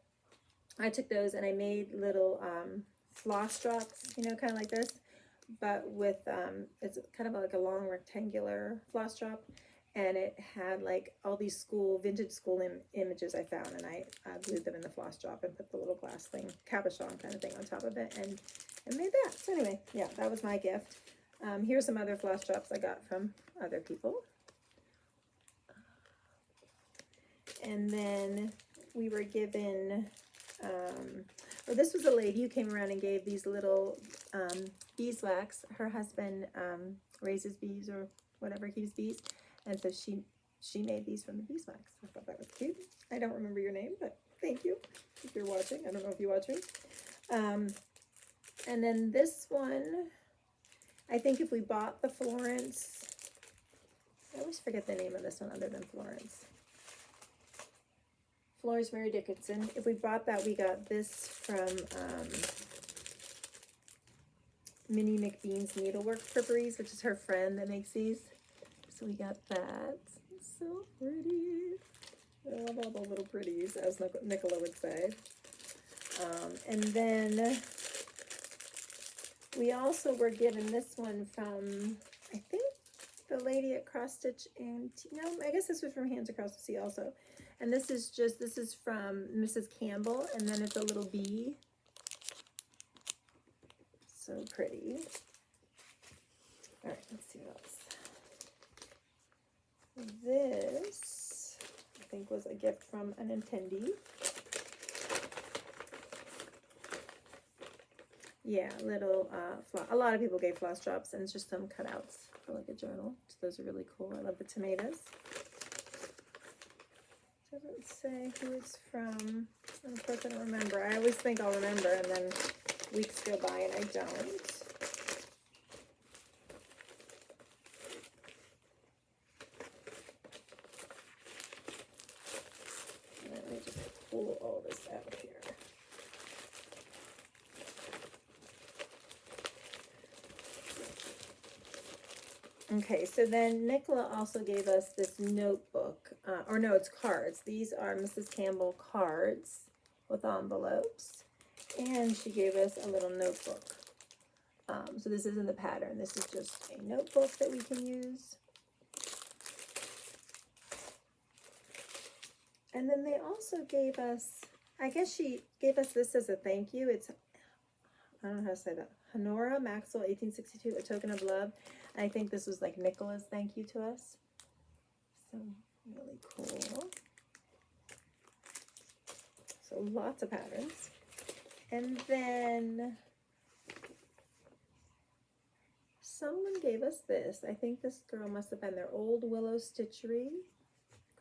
Speaker 1: I took those and I made little floss drops, you know, kind of like this, but with, it's kind of like a long rectangular floss drop, and it had like all these vintage school images I found, and I glued them in the floss drop and put the little glass thing, cabochon kind of thing on top of it, and made that. So anyway, yeah, that was my gift. Here's some other floss drops I got from other people. And then we were given, or this was a lady who came around and gave these little beeswax. Her husband raises bees or whatever, keeps bees, and so she made these from the beeswax. I thought that was cute. I don't remember your name, but thank you if you're watching. I don't know if you watch me. And then this one, I think if we bought the Florence, I always forget the name of this one other than Florence. Florence Mary Dickinson. If we bought that, we got this from Minnie McBean's Needlework for Breeze, which is her friend that makes these. So we got that. It's so pretty. I love all the little pretties, as Nicola would say. And then we also were given this one from, I think, the lady at Cross Stitch, and no, I guess this was from Hands Across the Sea also. And this is from Mrs. Campbell, and then it's a little bee. So pretty. All right, let's see what else. This, I think, was a gift from an attendee. Yeah, little, a lot of people gave floss drops, and it's just some cutouts for like a journal. So those are really cool. I love the tomatoes. Doesn't say who it's from. And of course, I don't remember. I always think I'll remember, and then weeks go by and I don't. Let me just pull all this out here. Okay, so then Nicola also gave us this notebook, or no, it's cards. These are Mrs. Campbell cards with envelopes, and she gave us a little notebook. So this isn't the pattern. This is just a notebook that we can use. And then they also gave us, I guess she gave us this as a thank you. It's, I don't know how to say that. Honora Maxwell, 1862, A Token of Love. I think this was like Nicola's thank you to us. So really cool. So lots of patterns. And then someone gave us this. I think this girl must have been their old Willow Stitchery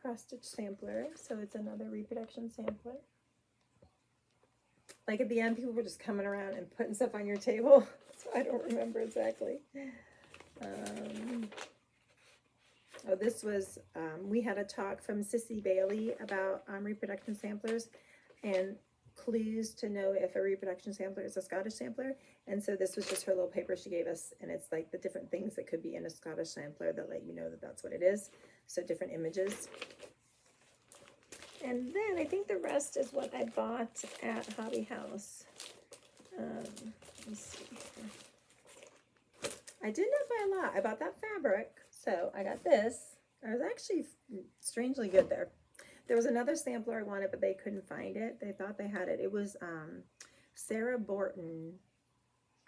Speaker 1: cross stitch sampler. So it's another reproduction sampler. Like at the end, people were just coming around and putting stuff on your table. So I don't remember exactly. Oh, this was, we had a talk from Sissy Bailey about reproduction samplers and clues to know if a reproduction sampler is a Scottish sampler. And so this was just her little paper she gave us, and it's like the different things that could be in a Scottish sampler that let you know that that's what it is. So different images. And then I think the rest is what I bought at Hobby House. Let me see. I did not buy a lot. I bought that fabric, so I got this. I was actually strangely good there. There was another sampler I wanted, but they couldn't find it. They thought they had it. It was Sarah Borton.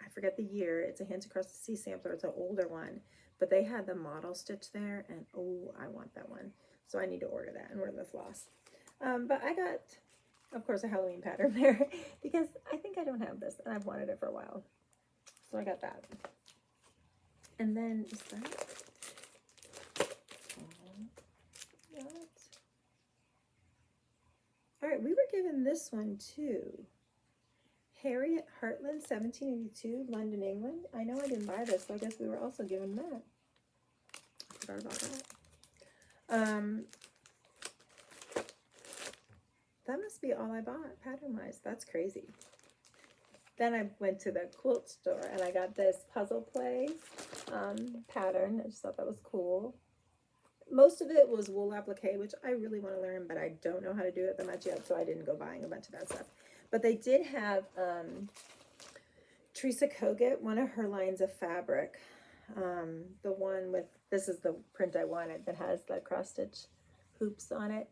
Speaker 1: I forget the year. It's a Hands Across the Sea sampler. It's an older one, but they had the model stitch there, and oh, I want that one. So I need to order that and order the floss. But I got, of course, a Halloween pattern there because I think I don't have this, and I've wanted it for a while. So I got that. And then, is that? All right, we were given this one too. Harriet Hartland, 1782, London, England. I know I didn't buy this, so I guess we were also given that. I forgot about that. that must be all I bought pattern-wise. That's crazy. Then I went to the quilt store and I got this puzzle play pattern. I just thought that was cool. Most of it was wool applique, which I really want to learn, but I don't know how to do it that much yet, so I didn't go buying a bunch of that stuff. But they did have Teresa Kogut, one of her lines of fabric. The one with, this is the print I wanted that has the cross stitch hoops on it.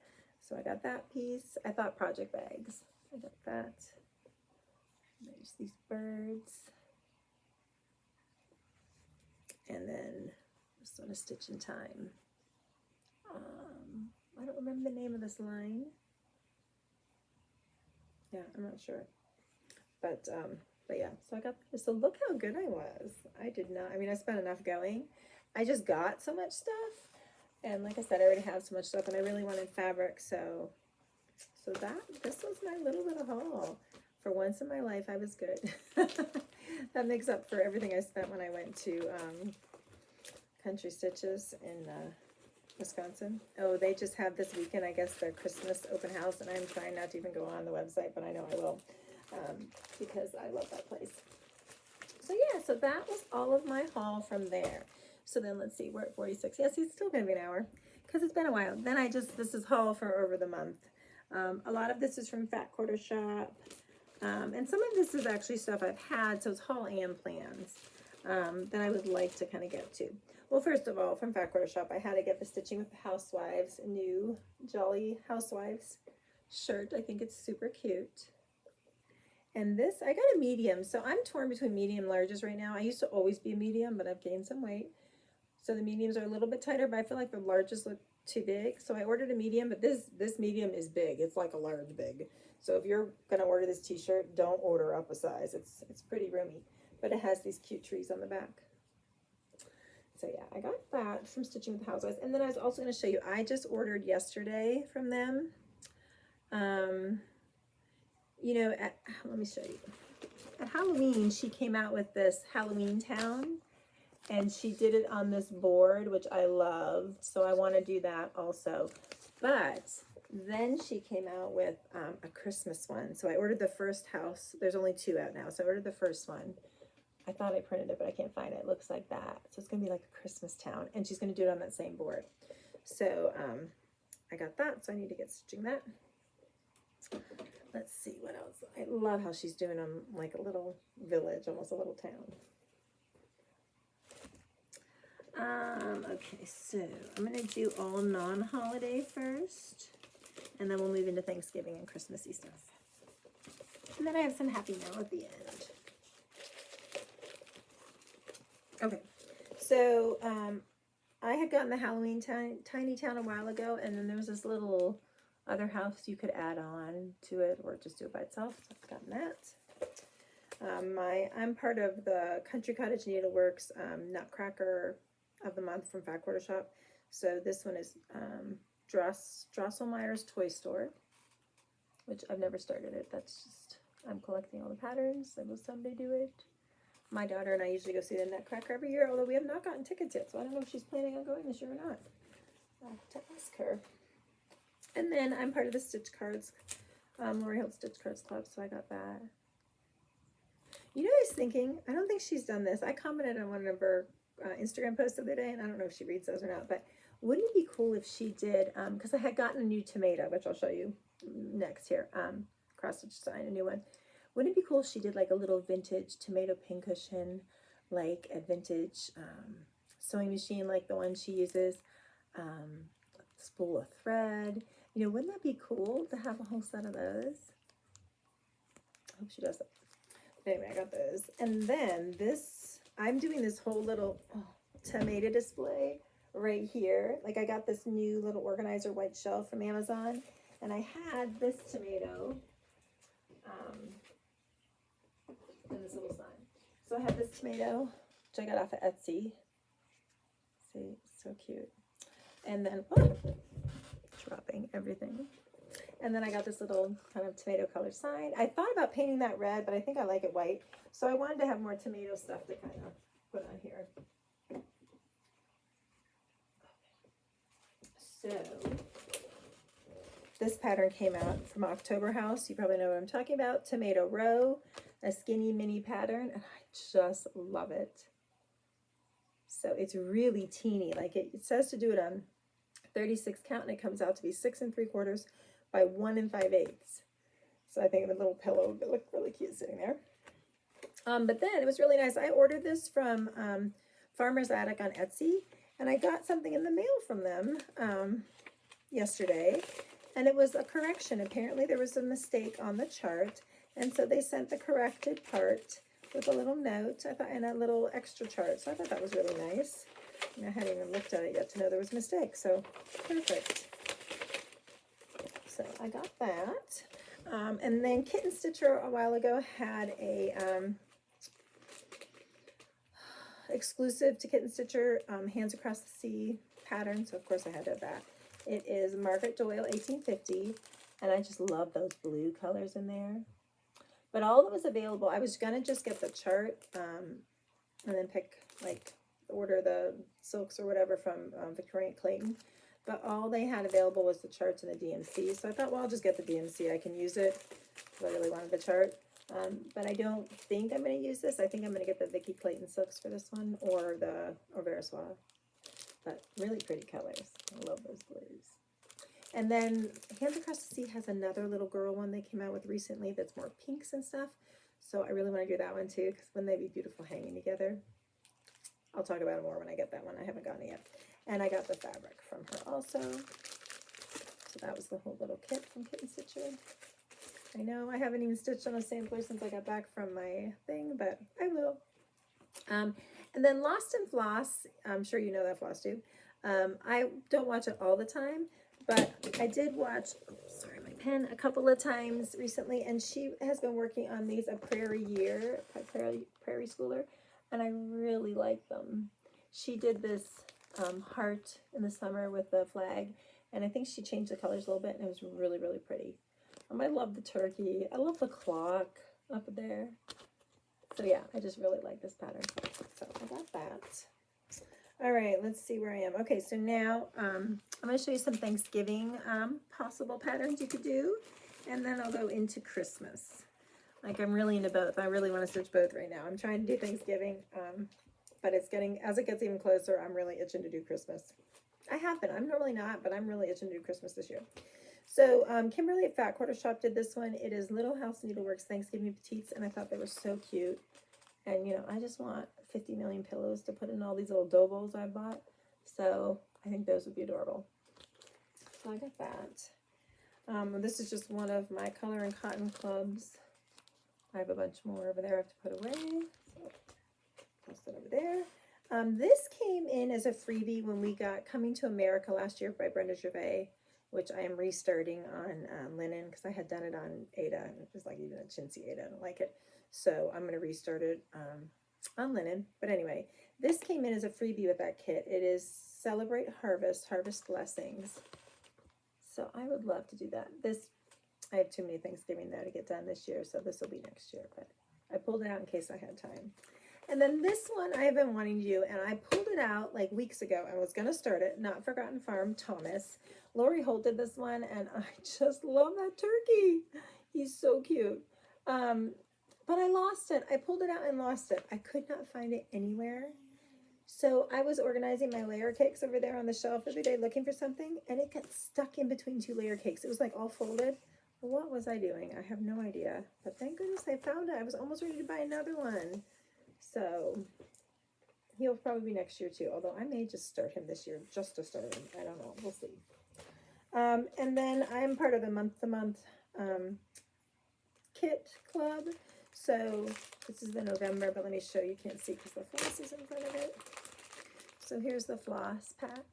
Speaker 1: So I got that piece. I thought project bags. I got that. There's these birds. And then just on a stitch in time. I don't remember the name of this line. Yeah, I'm not sure. But yeah, so I got this. So look how good I was. I did not, I mean, I spent enough going. I just got so much stuff. And like I said, I already have so much stuff and I really wanted fabric. So this was my little bit of haul. For once in my life, I was good. That makes up for everything I spent when I went to Country Stitches in Wisconsin. Oh, they just have this weekend, I guess, their Christmas open house, and I'm trying not to even go on the website, but I know I will, because I love that place. So yeah, so that was all of my haul from there. So then let's see, we're at 46. Yes, it's still gonna be an hour, because it's been a while. Then this is haul for over the month. A lot of this is from Fat Quarter Shop, and some of this is actually stuff I've had, so it's haul and plans that I would like to kind of get to. Well, first of all, from Fat Quarter Shop, I had to get the Stitching with the Housewives, a new Jolly Housewives shirt. I think it's super cute. And this, I got a medium, so I'm torn between medium and larges right now. I used to always be a medium, but I've gained some weight. So the mediums are a little bit tighter, but I feel like the larges look too big. So I ordered a medium, but this medium is big. It's like a large big. So if you're gonna order this t-shirt, don't order up a size. It's pretty roomy, but it has these cute trees on the back. So yeah, I got that from Stitching with the Housewives. And then I was also going to show you, I just ordered yesterday from them. You know, let me show you. At Halloween, she came out with this Halloween Town, and she did it on this board, which I loved. So I want to do that also. But then she came out with a Christmas one. So I ordered the first house. There's only 2 out now. So I ordered the first one. I thought I printed it, but I can't find it. It looks like that. So it's going to be like a Christmas Town, and she's going to do it on that same board. So I got that, so I need to get stitching that. Let's see what else. I love how she's doing them like a little village, almost a little town. Okay, so I'm going to do all non-holiday first, and then we'll move into Thanksgiving and Christmassy stuff. And then I have some happy mail at the end. Okay, so I had gotten the Halloween Tiny Town a while ago, and then there was this little other house you could add on to it or just do it by itself. So I've gotten that. I'm part of the Country Cottage Needleworks Nutcracker of the Month from Fat Quarter Shop. So this one is Drosselmeyer's Toy Store, which I've never started it. That's just, I'm collecting all the patterns. I will someday do it. My daughter and I usually go see the Nutcracker every year, although we have not gotten tickets yet, so I don't know if she's planning on going this year or not. I'll have to ask her. And then I'm part of the Stitch Cards, Lori Holt Stitch Cards Club, so I got that. You know, I was thinking, I don't think she's done this. I commented on one of her Instagram posts the other day, and I don't know if she reads those or not, but wouldn't it be cool if she did, because I had gotten a new tomato, which I'll show you next here, cross-stitch sign, a new one. Wouldn't it be cool if she did like a little vintage tomato pincushion, like a vintage sewing machine like the one she uses, spool of thread. You know, wouldn't that be cool to have a whole set of those? I hope she does that. Anyway, I got those. And then this, I'm doing this whole little tomato display right here. Like I got this new little organizer white shelf from Amazon, and I had this tomato. And this little sign. So I have this tomato, which I got off of Etsy. See, so cute. And then, dropping everything. And then I got this little kind of tomato color sign. I thought about painting that red, but I think I like it white. So I wanted to have more tomato stuff to kind of put on here. So this pattern came out from October House. You probably know what I'm talking about. Tomato Row, a skinny mini pattern, and I just love it. So it's really teeny. Like it says to do it on 36 count, and it comes out to be 6 3/4 by 1 5/8. So I think the little pillow would look really cute sitting there. But then it was really nice. I ordered this from Farmer's Attic on Etsy, and I got something in the mail from them yesterday, and it was a correction. Apparently there was a mistake on the chart, and so they sent the corrected part with a little note, I thought, and a little extra chart. So I thought that was really nice. And I hadn't even looked at it yet to know there was a mistake, so perfect. So I got that. And then Kitten Stitcher a while ago had a exclusive to Kitten Stitcher Hands Across the Sea pattern, so of course I had to have that. It is Margaret Doyle 1850, and I just love those blue colors in there. But all that was available, I was gonna just get the chart and then pick, like, order the silks or whatever from Victoria Clayton, but all they had available was the charts and the DMC. So I thought, well, I'll just get the DMC. I can use it because I really wanted the chart. But I don't think I'm going to use this. I think I'm going to get the Vicky Clayton silks for this one, or the Vera Suave. But really pretty colors. I love those blues. And then Hands Across the Sea has another little girl one they came out with recently that's more pinks and stuff. So I really want to do that one too, because wouldn't they be beautiful hanging together? I'll talk about it more when I get that one. I haven't gotten it yet. And I got the fabric from her also. So that was the whole little kit from Kitten Stitcher. I know I haven't even stitched on a sampler since I got back from my thing, but I will. And then Lost in Floss, I'm sure you know that Floss too. I don't watch it all the time, but I did watch, sorry, my pen, a couple of times recently, and she has been working on these a prairie schooler, and I really like them. She did this heart in the summer with the flag, and I think she changed the colors a little bit, and it was really, really pretty. I love the turkey. I love the clock up there. So yeah, I just really like this pattern. So I got that. All right, let's see where I am. Okay, so now I'm going to show you some Thanksgiving possible patterns you could do, and then I'll go into Christmas. Like, I'm really into both. I really want to stitch both right now. I'm trying to do Thanksgiving, but it's getting, as it gets even closer, I'm really itching to do Christmas. I have been. I'm normally not, but I'm really itching to do Christmas this year. So Kimberly at Fat Quarter Shop did this one. It is Little House Needleworks Thanksgiving Petites, and I thought they were so cute. And, you know, I just want 50 million pillows to put in all these little dough bowls I bought. So I think those would be adorable. So I got that. This is just one of my Color and Cotton clubs. I have a bunch more over there I have to put away. So toss that over there. This came in as a freebie when we got Coming to America last year by Brenda Gervais, which I am restarting on linen because I had done it on Aida, and it was like even a chintzy Aida. I don't like it. So I'm going to restart it on linen. But anyway, this came in as a freebie with that kit. It is Celebrate Harvest, Harvest Blessings. So I would love to do that. I have too many Thanksgiving there to get done this year, so this will be next year. But I pulled it out in case I had time. And then this one I have been wanting to do, and I pulled it out like weeks ago. I was going to start it. Not Forgotten Farm, Thomas. Lori Holt did this one, and I just love that turkey. He's so cute. But I lost it. I pulled it out and lost it. I could not find it anywhere. So I was organizing my layer cakes over there on the shelf every day looking for something, and it got stuck in between two layer cakes. It was like all folded. What was I doing? I have no idea. But thank goodness I found it. I was almost ready to buy another one. So he'll probably be next year too, although I may just start him this year just to start him. I don't know. We'll see. And then I'm part of the month-to-month kit club. So this is the November, but let me show you. You can't see because the floss is in front of it. So here's the floss pack.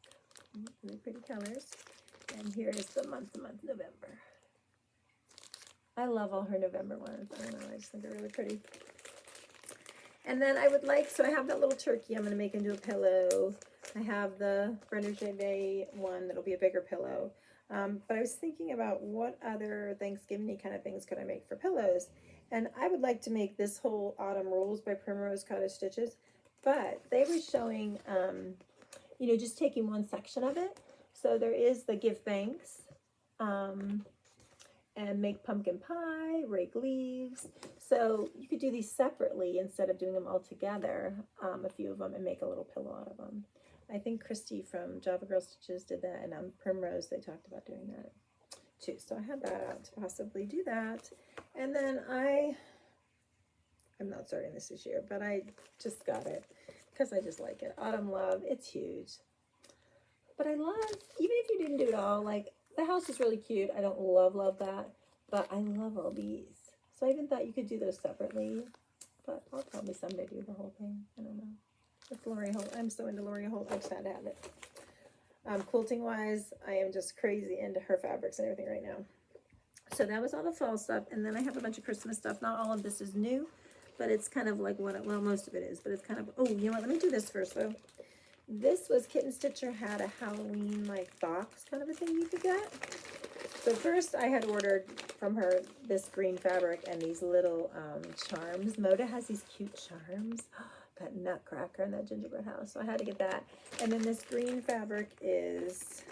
Speaker 1: Really pretty colors. And here is the month-to-month November. I love all her November ones. I don't know. I just think they're really pretty. And then I would like, so I have that little turkey I'm going to make into a pillow. I have the Brenda Gervais one that'll be a bigger pillow. But I was thinking about what other Thanksgiving-y kind of things could I make for pillows. And I would like to make this whole Autumn Rules by Primrose Cottage Stitches. But they were showing, you know, just taking one section of it. So there is the Give Thanks. And make pumpkin pie, rake leaves. So you could do these separately instead of doing them all together, a few of them, and make a little pillow out of them. I think Christy from Java Girl Stitches did that, and Primrose, they talked about doing that too. So I had that out to possibly do that. And then I'm not starting this year, but I just got it because I just like it. Autumn Love, it's huge. But I love, even if you didn't do it all, like, the house is really cute. I don't love that, but I love all these. So I even thought you could do those separately, but I'll probably someday do the whole thing. I don't know. It's Lori Holt. I'm so into Lori Holt. I just had to have it. Quilting wise, I am just crazy into her fabrics and everything right now. So that was all the fall stuff, and then I have a bunch of Christmas stuff. Not all of this is new, but it's kind of like what, well, most of it is, but it's kind of, oh, you know what, let me do this first though. This was Kitten Stitcher had a Halloween like box kind of a thing you could get. So first I had ordered from her this green fabric and these little charms. Moda has these cute charms. That nutcracker and that gingerbread house. So I had to get that. And then this green fabric is,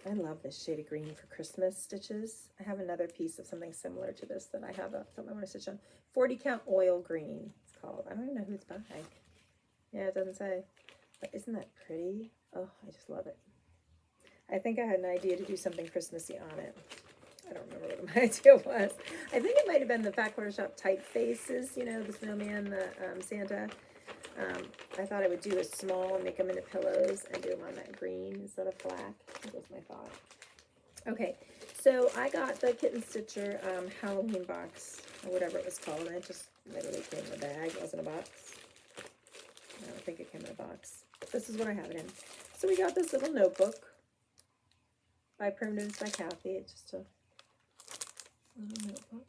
Speaker 1: I love this shade of green for Christmas stitches. I have another piece of something similar to this that I have something I want to stitch on. 40 count oil green, it's called. I don't even know who it's by. Yeah, it doesn't say. But isn't that pretty? Oh, I just love it. I think I had an idea to do something Christmassy on it. I don't remember what my idea was. I think it might have been the Fat Quarter Shop typefaces, you know, the snowman, the Santa. I thought I would do a small and make them into pillows and do them on that green instead of black. That was my thought. Okay, so I got the Kitten Stitcher Halloween box, or whatever it was called, and it just literally came in a bag. It wasn't a box. I don't think it came in a box. This is what I have it in. So we got this little notebook by Primitives by Kathy. It's just a little notebook.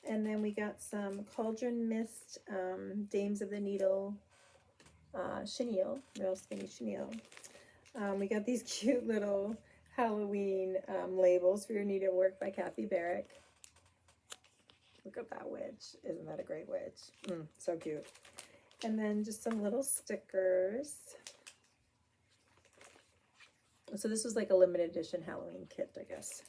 Speaker 1: And then we got some Cauldron Mist Dames of the Needle chenille, real skinny chenille. We got these cute little Halloween labels for your needlework by Kathy Barrick. Look at that witch. Isn't that a great witch? So cute. And then just some little stickers. So this was like a limited edition Halloween kit, I guess.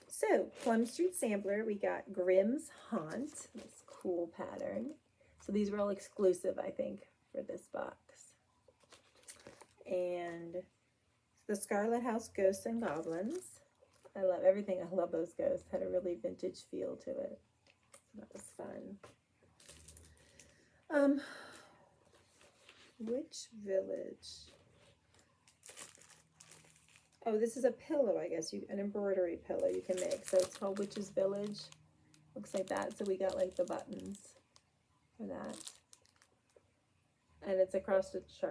Speaker 1: So, Plum Street Sampler, we got Grimm's Haunt, this cool pattern. So these were all exclusive, I think, for this box. And the Scarlet House Ghosts and Goblins. I love everything. I love those ghosts. Had a really vintage feel to it. So that was fun. Which village? Oh, this is a pillow, I guess, an embroidery pillow you can make. So it's called Witch's Village. Looks like that. So we got like the buttons for that. And it's a cross-stitch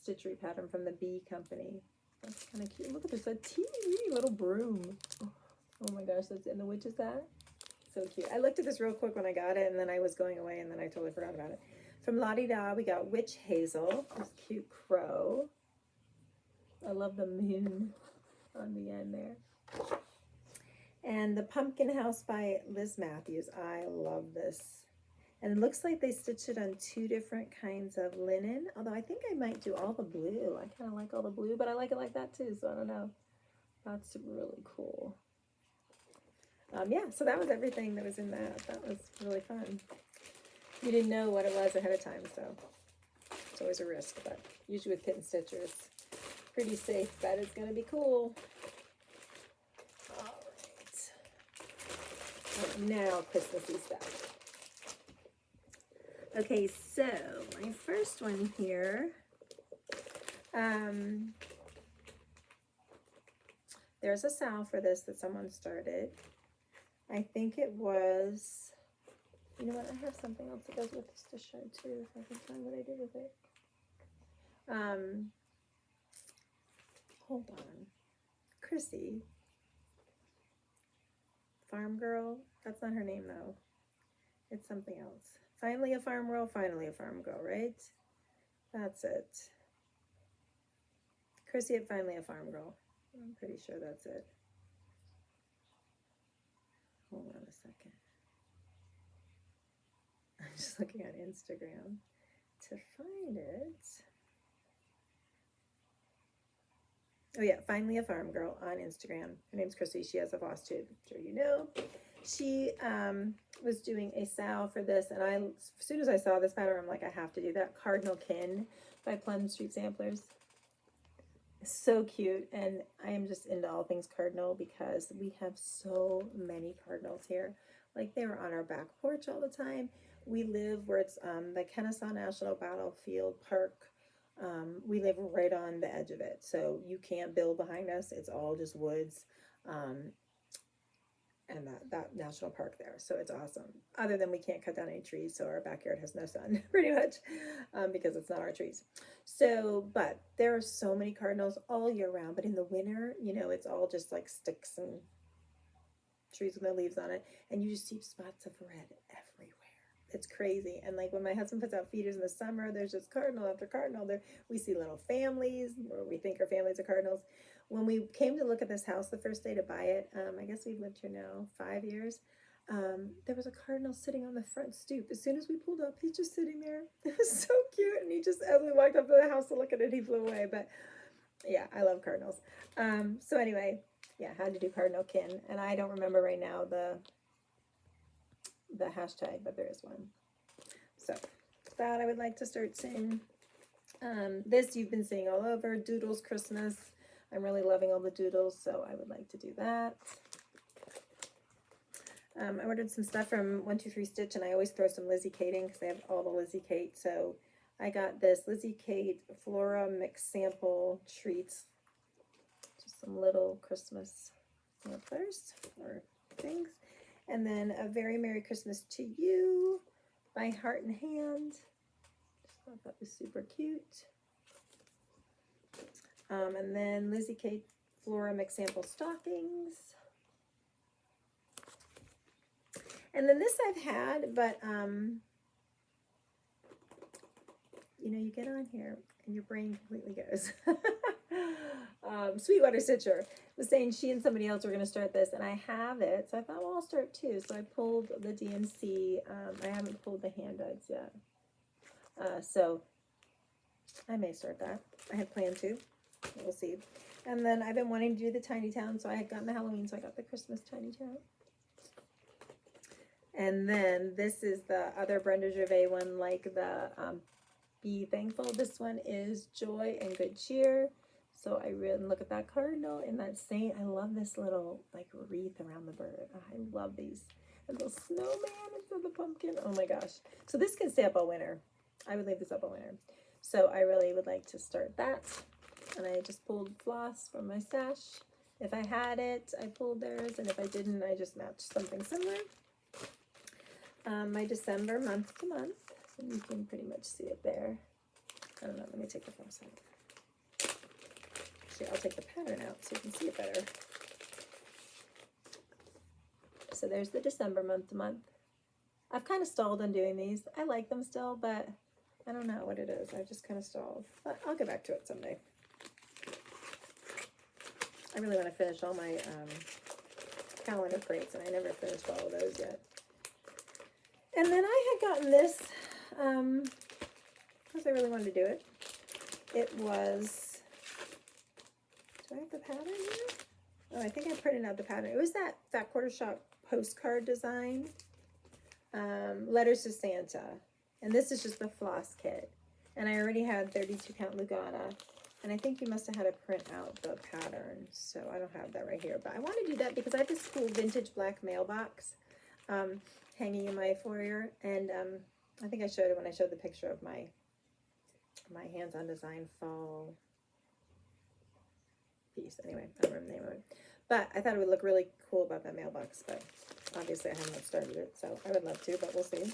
Speaker 1: stitchery pattern from the Bee Company. That's kind of cute. Look at this, a teeny little broom. Oh my gosh, that's in the witch's hat. So cute. I looked at this real quick when I got it, and then I was going away, and then I totally forgot about it. From Lottie Da, we got Witch Hazel, this cute crow. I love the moon on the end there. And the Pumpkin House by Liz Matthews. I love this. And it looks like they stitched it on 2 different kinds of linen. Although I think I might do all the blue. I kind of like all the blue, but I like it like that too. So I don't know. That's really cool. Yeah, so that was everything that was in that. That was really fun. You didn't know what it was ahead of time, so it's always a risk. But usually with Kitten Stitcher, it's pretty safe, but it's going to be cool. All right. Now, Christmassy stuff. Okay, so my first one here, there's a salve for this that someone started. I think it was, you know what, I have something else that goes with this to show too, if I can find what I did with it. Hold on. Chrissy. Farm Girl. That's not her name though. It's something else. Finally a Farm Girl, finally a Farm Girl, right? That's it. Chrissy at Finally a Farm Girl. I'm pretty sure that's it. Hold on a second. I'm just looking on Instagram to find it. Oh yeah, Finally a Farm Girl on Instagram. Her name's Chrissy. She has a Floss tube. I'm sure you know. She was doing a sale for this, and as soon as I saw this pattern, I'm like, I have to do that. Cardinal Kin by Plum Street Samplers. So cute, and I am just into all things cardinal because we have so many cardinals here. Like, they were on our back porch all the time. We live where it's the Kennesaw National Battlefield Park. We live right on the edge of it, so you can't build behind us. It's all just woods, and that national park there. So it's awesome. Other than we can't cut down any trees, so our backyard has no sun, pretty much, because it's not our trees. So, but there are so many cardinals all year round. But in the winter, you know, it's all just like sticks and trees with no leaves on it, and you just see spots of red everywhere. It's crazy. And like when my husband puts out feeders in the summer, there's just cardinal after cardinal. There we see little families, or we think our families are cardinals. When we came to look at this house the first day to buy it, I guess we've lived here now 5 years. There was a cardinal sitting on the front stoop. As soon as we pulled up, he's just sitting there. It was so cute. And he just, as we walked up to the house to look at it, he flew away. But yeah, I love cardinals. So anyway, yeah, had to do Cardinal Kin. And I don't remember right now the hashtag, but there is one. So that I would like to start seeing. This you've been seeing all over. Doodles Christmas. I'm really loving all the doodles, so I would like to do that. I ordered some stuff from 123 Stitch, and I always throw some Lizzie Kate in because they have all the Lizzie Kate. So I got this Lizzie Kate Flora Mix Sample Treats. Just some little Christmas samplers or things. And then A Very Merry Christmas to You by Heart and Hand. Just thought that was super cute. And then Lizzie Kate Flora Mix Sample Stockings. And then this I've had, but, you know, you get on here and your brain completely goes. Sweetwater Stitcher was saying she and somebody else were going to start this, and I have it. So I thought, well, I'll start too. So I pulled the DMC. I haven't pulled the hand dyes yet. So I may start that. I had planned to. We'll see. And then I've been wanting to do the Tiny Town, so I had gotten the Halloween, so I got the Christmas Tiny Town. And then this is the other Brenda Gervais one, like the Be Thankful. This one is Joy and Good Cheer. So I really look at that cardinal and that saint. I love this little like wreath around the bird. I love these. And the snowman instead of the pumpkin. Oh my gosh. So this can stay up all winter. I would leave this up all winter. So I really would like to start that. And I just pulled Floss from my stash. If I had it, I pulled theirs. And if I didn't, I just matched something similar. My December month to month. So you can pretty much see it there. I don't know. Let me take the Floss out. Actually, I'll take the pattern out so you can see it better. So there's the December month to month. I've kind of stalled on doing these. I like them still, but I don't know what it is. I've just kind of stalled. But I'll get back to it someday. I really want to finish all my calendar crates, and I never finished all of those yet. And then I had gotten this, because I really wanted to do it. It was, do I have the pattern here? Oh, I think I printed out the pattern. It was that Fat Quarter Shop postcard design, Letters to Santa. And this is just the Floss kit. And I already had 32 count Lugana. And I think you must have had to print out the pattern. So I don't have that right here. But I want to do that because I have this cool vintage black mailbox hanging in my foyer. And I think I showed it when I showed the picture of my hands-on design fall piece. Anyway, I don't remember the name of it. But I thought it would look really cool about that mailbox. But obviously I haven't started it. So I would love to, but we'll see.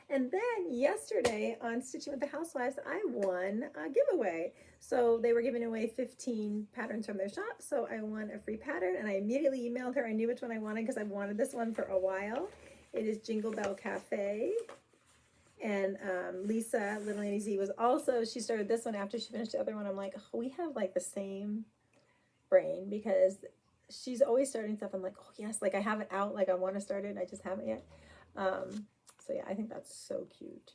Speaker 1: And then yesterday on Stitching with the Housewives, I won a giveaway. So they were giving away 15 patterns from their shop. So I won a free pattern, and I immediately emailed her. I knew which one I wanted because I've wanted this one for a while. It is Jingle Bell Cafe. And Lisa, Little Annie Z, was also, she started this one after she finished the other one. I'm like, oh, we have like the same brain because she's always starting stuff. I'm like, oh yes, like I have it out, like I want to start it. I just haven't yet. So yeah, I think that's so cute.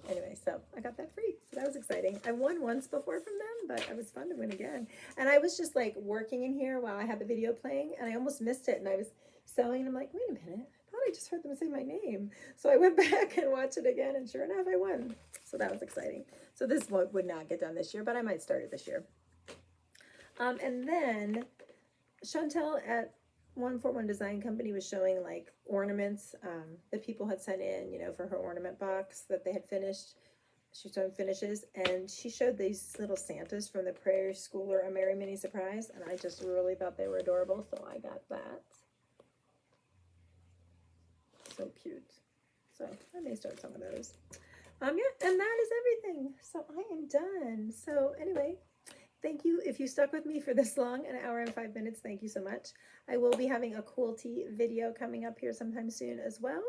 Speaker 1: Anyway, so I got that free. So that was exciting. I won once before from them, but it was fun to win again. And I was just like working in here while I had the video playing, and I almost missed it. And I was sewing, and I'm like, wait a minute, I thought I just heard them say my name. So I went back and watched it again, and sure enough, I won. So that was exciting. So this one would not get done this year, but I might start it this year. And then Chantel at 141 Design Company was showing like ornaments that people had sent in, you know, for her ornament box that they had finished. She's doing finishes, and she showed these little Santas from the Prairie Schooler A Merry Mini Surprise, and I just really thought they were adorable, so I got that. So cute. So I may start some of those. Yeah, and that is everything. So I am done. So anyway, thank you. If you stuck with me for this long, an hour and 5 minutes, thank you so much. I will be having a quilty video coming up here sometime soon as well.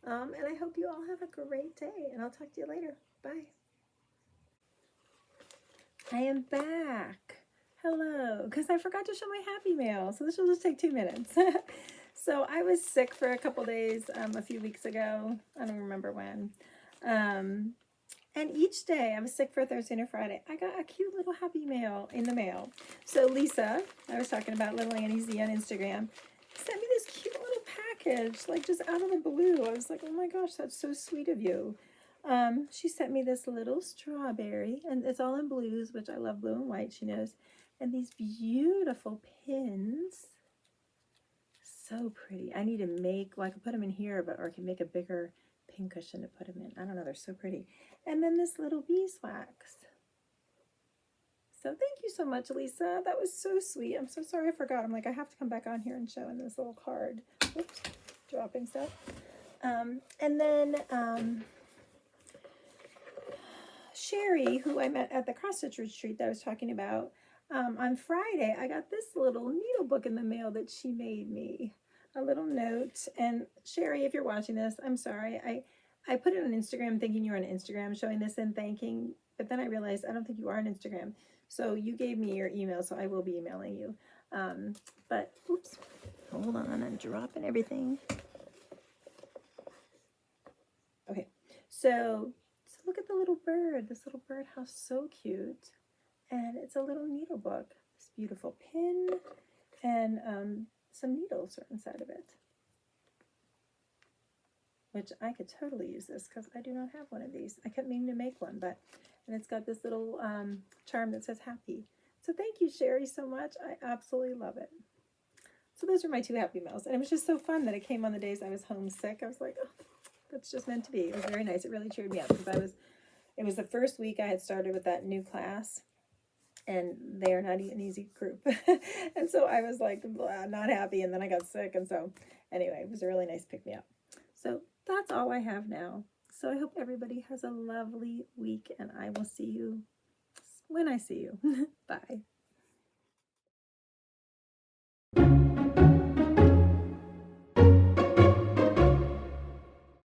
Speaker 1: And I hope you all have a great day, and I'll talk to you later. Bye. I am back. Hello, because I forgot to show my happy mail, so this will just take 2 minutes. So I was sick for a couple days a few weeks ago. I don't remember when. And each day, I was sick for Thursday and Friday, I got a cute little happy mail in the mail. So Lisa, I was talking about Little Annie Z on Instagram, sent me this cute little package, like just out of the blue. I was like, oh my gosh, that's so sweet of you. She sent me this little strawberry, and it's all in blues, which I love blue and white, she knows. And these beautiful pins. So pretty. I need to make, well, I could put them in here, but or I can make a bigger pin cushion to put them in. I don't know, they're so pretty. And then this little beeswax. So thank you so much, Lisa. That was so sweet. I'm so sorry I forgot. I'm like, I have to come back on here and show in this little card. Oops, dropping stuff. And then Sherry, who I met at the cross-stitch retreat that I was talking about, on Friday, I got this little needle book in the mail that she made me. A little note. And Sherry, if you're watching this, I'm sorry. I put it on Instagram thinking you were on Instagram showing this and thanking, but then I realized I don't think you are on Instagram. So you gave me your email, so I will be emailing you. But, oops, hold on, I'm dropping everything. Okay, so look at the little bird. This little birdhouse, so cute. And it's a little needle book. This beautiful pin and some needles are inside of it. Which I could totally use this because I do not have one of these. I kept meaning to make one, but, and it's got this little charm that says happy. So thank you, Sherry, so much. I absolutely love it. So those are my 2 happy mails. And it was just so fun that it came on the days I was homesick. I was like, oh, that's just meant to be. It was very nice. It really cheered me up because it was the first week I had started with that new class. And they are not an easy group. And so I was like, blah, not happy. And then I got sick. And so anyway, it was a really nice pick-me-up. So that's all I have now. So I hope everybody has a lovely week. And I will see you when I see you. Bye.